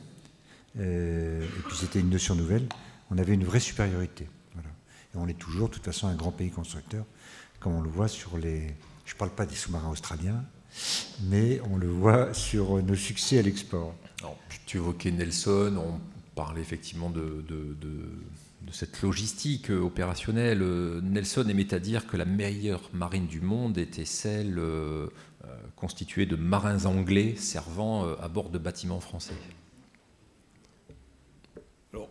et puis c'était une notion nouvelle, on avait une vraie supériorité. Voilà. Et on est toujours, de toute façon, un grand pays constructeur, comme on le voit sur les... Je ne parle pas des sous-marins australiens, mais on le voit sur nos succès à l'export. Tu évoquais Nelson, on parlait effectivement de cette logistique opérationnelle. Nelson aimait à dire que la meilleure marine du monde était celle constituée de marins anglais servant à bord de bâtiments français. Alors,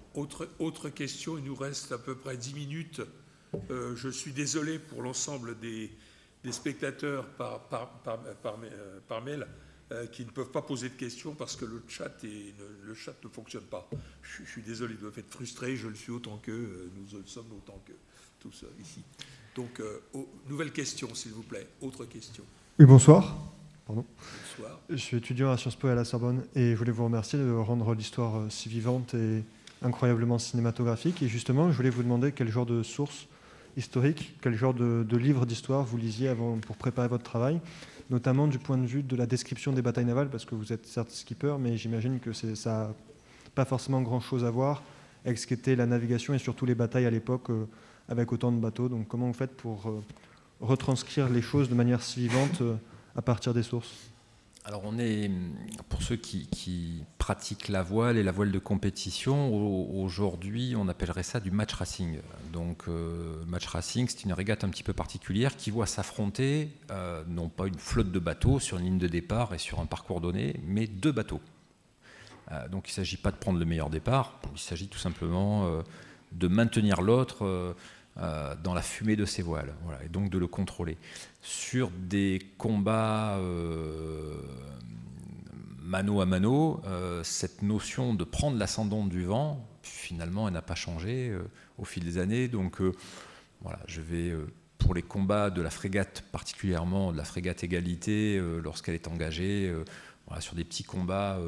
autre question, il nous reste à peu près 10 minutes. Je suis désolé pour l'ensemble des spectateurs par mail qui ne peuvent pas poser de questions parce que le chat ne fonctionne pas. Je suis désolé de vous être frustré, je le suis autant qu'eux, nous le sommes autant que tous ici. Donc, nouvelle question, s'il vous plaît. Autre question. Oui, bonsoir. Pardon. Bonsoir. Je suis étudiant à Sciences Po et à la Sorbonne et je voulais vous remercier de rendre l'histoire si vivante et incroyablement cinématographique. Et justement, je voulais vous demander quel genre de sources historiques, quel genre de livres d'histoire vous lisiez pour préparer votre travail, notamment du point de vue de la description des batailles navales, parce que vous êtes certes skipper, mais j'imagine que ça n'a pas forcément grand-chose à voir avec ce qu'était la navigation et surtout les batailles à l'époque avec autant de bateaux. Donc comment vous faites pour retranscrire les choses de manière si vivante à partir des sources? Alors pour ceux qui pratiquent la voile et la voile de compétition, aujourd'hui on appellerait ça du match racing. Donc match racing, c'est une régate un petit peu particulière qui voit s'affronter non pas une flotte de bateaux sur une ligne de départ et sur un parcours donné, mais 2 bateaux. Donc il ne s'agit pas de prendre le meilleur départ, il s'agit tout simplement de maintenir l'autre dans la fumée de ses voiles, voilà, et donc de le contrôler. Sur des combats mano à mano, cette notion de prendre l'ascendant du vent, finalement, elle n'a pas changé au fil des années. Donc, voilà, je vais, pour les combats de la frégate, particulièrement de la frégate Égalité, lorsqu'elle est engagée, voilà, sur des petits combats,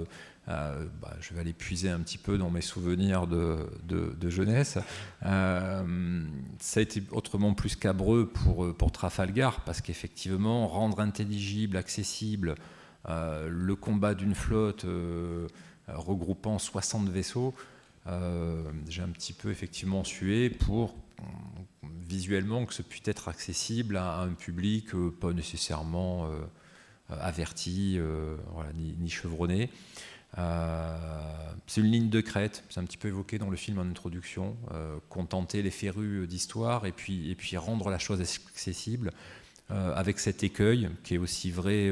je vais aller puiser un petit peu dans mes souvenirs de jeunesse. Ça a été autrement plus cabreux pour Trafalgar, parce qu'effectivement, rendre intelligible, accessible, le combat d'une flotte regroupant 60 vaisseaux, j'ai un petit peu effectivement sué pour visuellement que ce puisse être accessible à un public pas nécessairement averti, voilà, ni chevronné. C'est une ligne de crête, c'est un petit peu évoqué dans le film en introduction, contenter les férus d'histoire et puis rendre la chose accessible, avec cet écueil qui est aussi vrai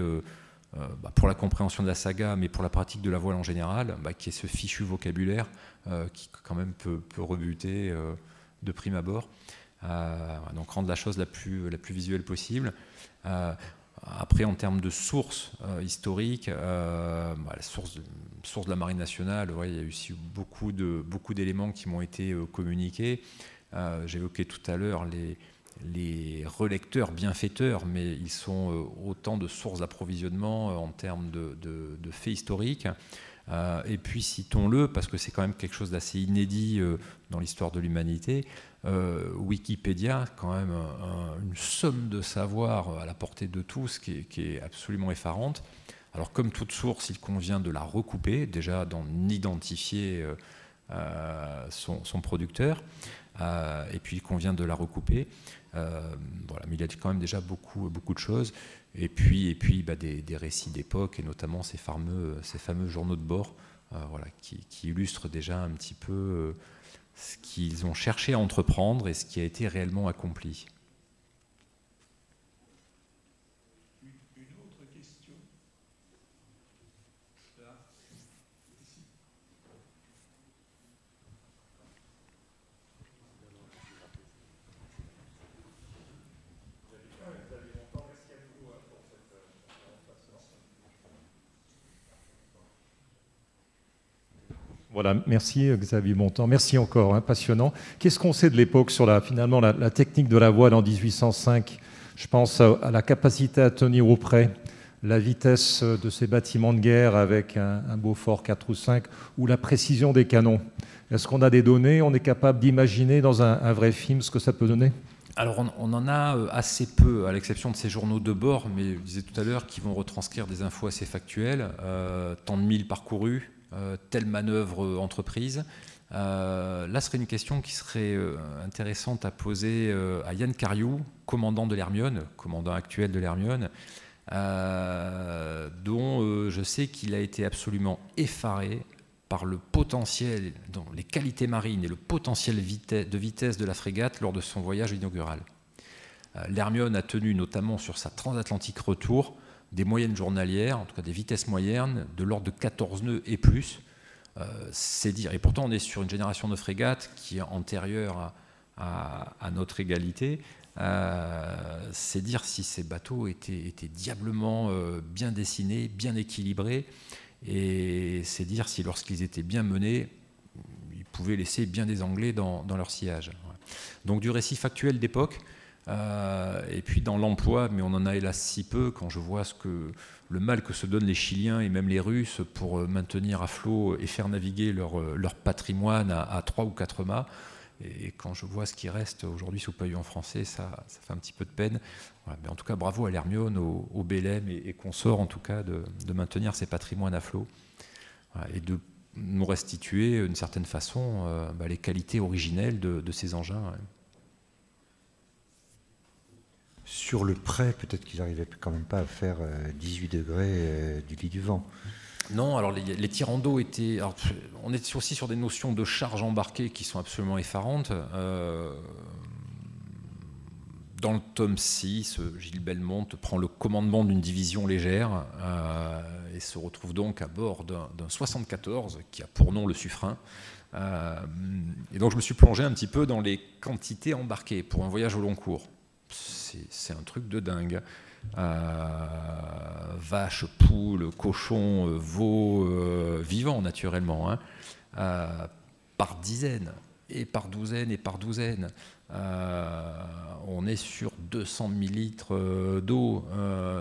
pour la compréhension de la saga, mais pour la pratique de la voile en général, qui est ce fichu vocabulaire qui quand même peut rebuter de prime abord. Donc rendre la chose la plus visuelle possible. Après, en termes de sources historiques, la source de la Marine nationale, ouais, il y a eu aussi beaucoup d'éléments qui m'ont été communiqués. J'évoquais tout à l'heure les relecteurs bienfaiteurs, mais ils sont autant de sources d'approvisionnement en termes de faits historiques. Et puis citons-le, parce que c'est quand même quelque chose d'assez inédit dans l'histoire de l'humanité, Wikipédia, quand même une somme de savoir à la portée de tous qui est absolument effarante. Alors comme toute source, il convient de la recouper, déjà d'en identifier son producteur, et puis il convient de la recouper. Voilà, mais il y a quand même déjà beaucoup de choses. Et puis des récits d'époque, et notamment ces fameux journaux de bord, voilà, qui illustrent déjà un petit peu ce qu'ils ont cherché à entreprendre et ce qui a été réellement accompli. Une autre question. Là, ici. Voilà, merci Xavier Bontemps, merci encore, hein, passionnant. Qu'est-ce qu'on sait de l'époque sur finalement la technique de la voile en 1805? Je pense à la capacité à tenir au près, la vitesse de ces bâtiments de guerre avec un Beaufort 4 ou 5, ou la précision des canons. Est-ce qu'on a des données? On est capable d'imaginer dans un vrai film ce que ça peut donner? Alors on en a assez peu, à l'exception de ces journaux de bord, mais je disais tout à l'heure qu'ils vont retranscrire des infos assez factuelles, tant de milles parcourus, telle manœuvre entreprise. Là, ce serait une question qui serait intéressante à poser à Yann Cariou, commandant de l'Hermione, commandant actuel de l'Hermione, dont je sais qu'il a été absolument effaré par le potentiel, dans les qualités marines et le potentiel de vitesse de la frégate lors de son voyage inaugural. L'Hermione a tenu notamment sur sa transatlantique retour des moyennes journalières, en tout cas des vitesses moyennes, de l'ordre de 14 nœuds et plus. C'est dire. Et pourtant, on est sur une génération de frégates qui est antérieure à notre égalité. C'est dire si ces bateaux étaient diablement bien dessinés, bien équilibrés. Et c'est dire si, lorsqu'ils étaient bien menés, ils pouvaient laisser bien des Anglais dans leur sillage. Donc du récit factuel d'époque, et puis dans l'emploi, mais on en a hélas si peu, quand je vois le mal que se donnent les Chiliens et même les Russes pour maintenir à flot et faire naviguer leur patrimoine à 3 ou 4 mâts. Et quand je vois ce qui reste aujourd'hui sous pavillon français, ça fait un petit peu de peine. Voilà, mais en tout cas, bravo à l'Hermione, au Bélem et consorts, en tout cas, de maintenir ces patrimoines à flot, voilà, et de nous restituer, d'une certaine façon, les qualités originelles de ces engins. Ouais. Sur le près, peut-être qu'ils n'arrivaient quand même pas à faire 18 degrés du lit du vent. Non, alors les tirants d'eau étaient... Alors, on est aussi sur des notions de charge embarquée qui sont absolument effarantes. Dans le tome 6, Gilles Belmonte prend le commandement d'une division légère et se retrouve donc à bord d'un 74 qui a pour nom le Suffren, Et donc je me suis plongé un petit peu dans les quantités embarquées pour un voyage au long cours. C'est un truc de dingue. Vaches, poules, cochons, veaux, vivants naturellement, hein, par dizaines et par douzaines et par douzaines. On est sur 200 millilitres d'eau,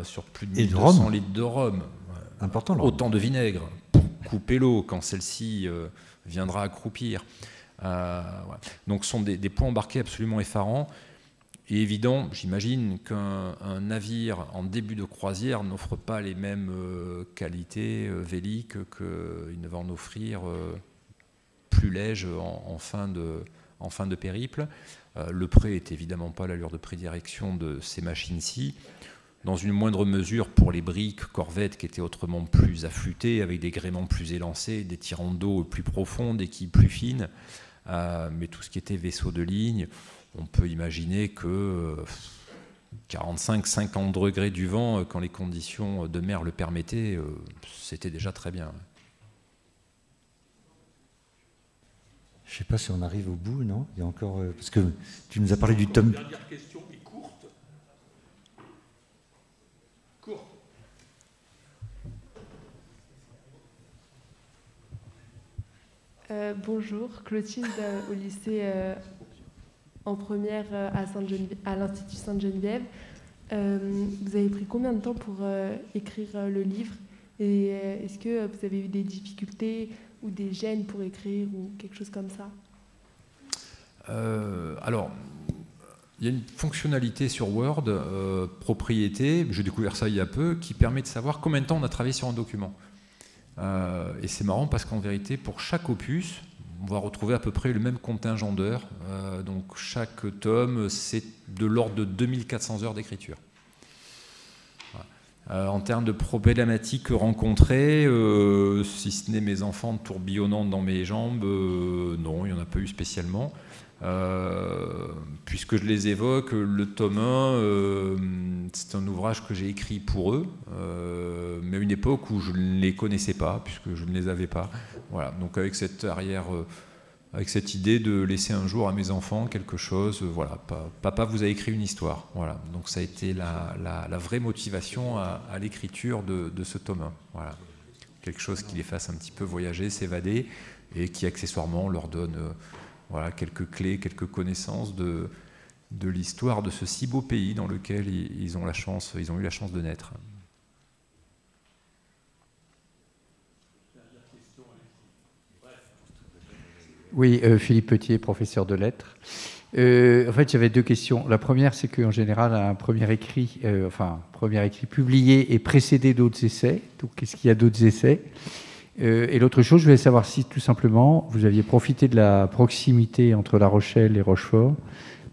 sur plus de 1200 litres de rhum. Important, autant de vinaigre pour couper l'eau quand celle-ci viendra accroupir. Voilà. Donc ce sont des points embarqués absolument effarants. Et évident, j'imagine qu'un navire en début de croisière n'offre pas les mêmes qualités véliques qu'il ne va en offrir plus léger en fin de périple. Le prêt n'est évidemment pas l'allure de prédilection de ces machines-ci. Dans une moindre mesure pour les briques, corvettes qui étaient autrement plus affûtées, avec des gréements plus élancés, des tirants d'eau plus profondes, des quilles plus fines. Mais tout ce qui était vaisseau de ligne, on peut imaginer que 45-50 degrés du vent, quand les conditions de mer le permettaient, c'était déjà très bien. Je ne sais pas si on arrive au bout, non? Il y a encore, parce que tu nous as parlé du tome. Dernière question, mais courte. Courte. Bonjour, Clotilde au lycée en première à l'Institut Sainte-Geneviève. Vous avez pris combien de temps pour écrire le livre? Et est-ce que vous avez eu des difficultés ou des gênes pour écrire ou quelque chose comme ça? Alors, il y a une fonctionnalité sur Word, propriété, j'ai découvert ça il y a peu, qui permet de savoir combien de temps on a travaillé sur un document. Et c'est marrant parce qu'en vérité, pour chaque opus, on va retrouver à peu près le même contingent d'heures. Donc chaque tome, c'est de l'ordre de 2400 heures d'écriture. En termes de problématiques rencontrées, si ce n'est mes enfants tourbillonnant dans mes jambes, non, il n'y en a pas eu spécialement. Puisque je les évoque, le tome 1, c'est un ouvrage que j'ai écrit pour eux, mais à une époque où je ne les connaissais pas, puisque je ne les avais pas. Voilà. Donc avec cette avec cette idée de laisser un jour à mes enfants quelque chose, voilà, papa vous a écrit une histoire. Voilà. Donc ça a été la vraie motivation à l'écriture de ce tome 1. Voilà. Quelque chose qui les fasse un petit peu voyager, s'évader, et qui accessoirement leur donne voilà, quelques clés, quelques connaissances de l'histoire de ce si beau pays dans lequel ils ont eu la chance de naître. Oui, Philippe Petier, professeur de lettres. En fait, j'avais deux questions. La première, c'est qu'en général, un premier écrit publié est précédé d'autres essais. Donc, est-ce qu'il y a d'autres essais? Et l'autre chose, je voulais savoir si, tout simplement, vous aviez profité de la proximité entre La Rochelle et Rochefort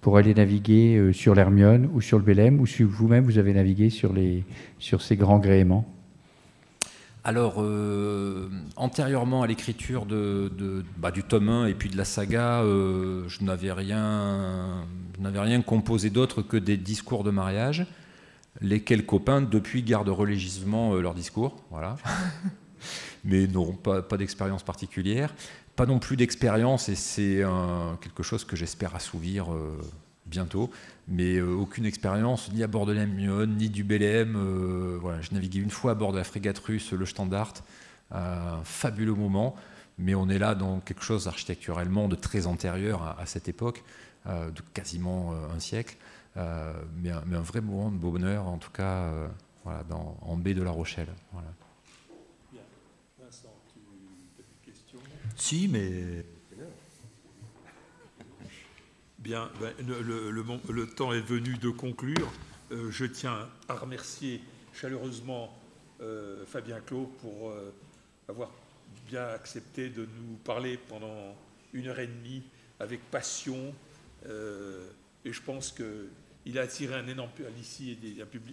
pour aller naviguer sur l'Hermione ou sur le Bélem, ou si vous-même, vous avez navigué sur ces grands gréements. Alors, antérieurement à l'écriture du tome 1 et puis de la saga, je n'avais rien composé d'autre que des discours de mariage, lesquels copains, depuis, gardent religieusement leurs discours. Voilà. Mais non, pas d'expérience particulière. Pas non plus d'expérience, et c'est quelque chose que j'espère assouvir bientôt, mais aucune expérience ni à bord de l'Hermione, ni du Bélem. Voilà, je naviguais une fois à bord de la frégate russe, le Standard, un fabuleux moment, mais on est là dans quelque chose architecturellement de très antérieur à cette époque, de quasiment un siècle, mais un vrai moment de bonheur, en tout cas, voilà, en baie de La Rochelle. Voilà. Bien. Vincent, tu as des questions? Si, mais... Bien, le temps est venu de conclure. Je tiens à remercier chaleureusement Fabien Clos pour avoir bien accepté de nous parler pendant 1h30 avec passion. Et je pense qu'il a attiré un énorme ici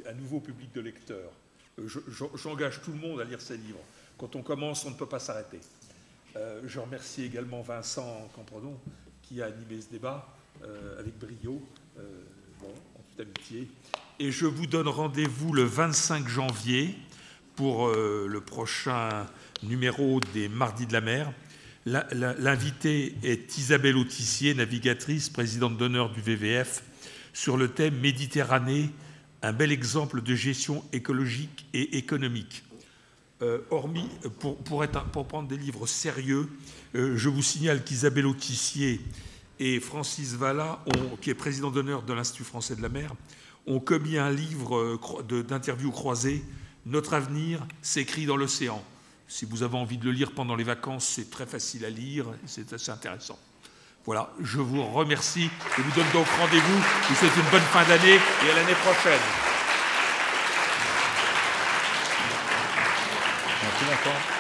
un nouveau public de lecteurs. J'engage tout le monde à lire ses livres. Quand on commence, on ne peut pas s'arrêter. Je remercie également Vincent Campredon qui a animé ce débat. Avec brio, en toute amitié. Et je vous donne rendez-vous le 25 janvier pour le prochain numéro des Mardis de la Mer. L'invitée est Isabelle Autissier, navigatrice, présidente d'honneur du WWF, sur le thème « Méditerranée, un bel exemple de gestion écologique et économique ». Hormis, pour prendre des livres sérieux, je vous signale qu'Isabelle Autissier et Francis Vallat, qui est président d'honneur de l'Institut français de la mer, ont commis un livre d'interviews croisées, « Notre avenir s'écrit dans l'océan ». Si vous avez envie de le lire pendant les vacances, c'est très facile à lire, c'est assez intéressant. Voilà, je vous remercie et vous donne donc rendez-vous. Je vous souhaite une bonne fin d'année et à l'année prochaine. Merci, Vincent.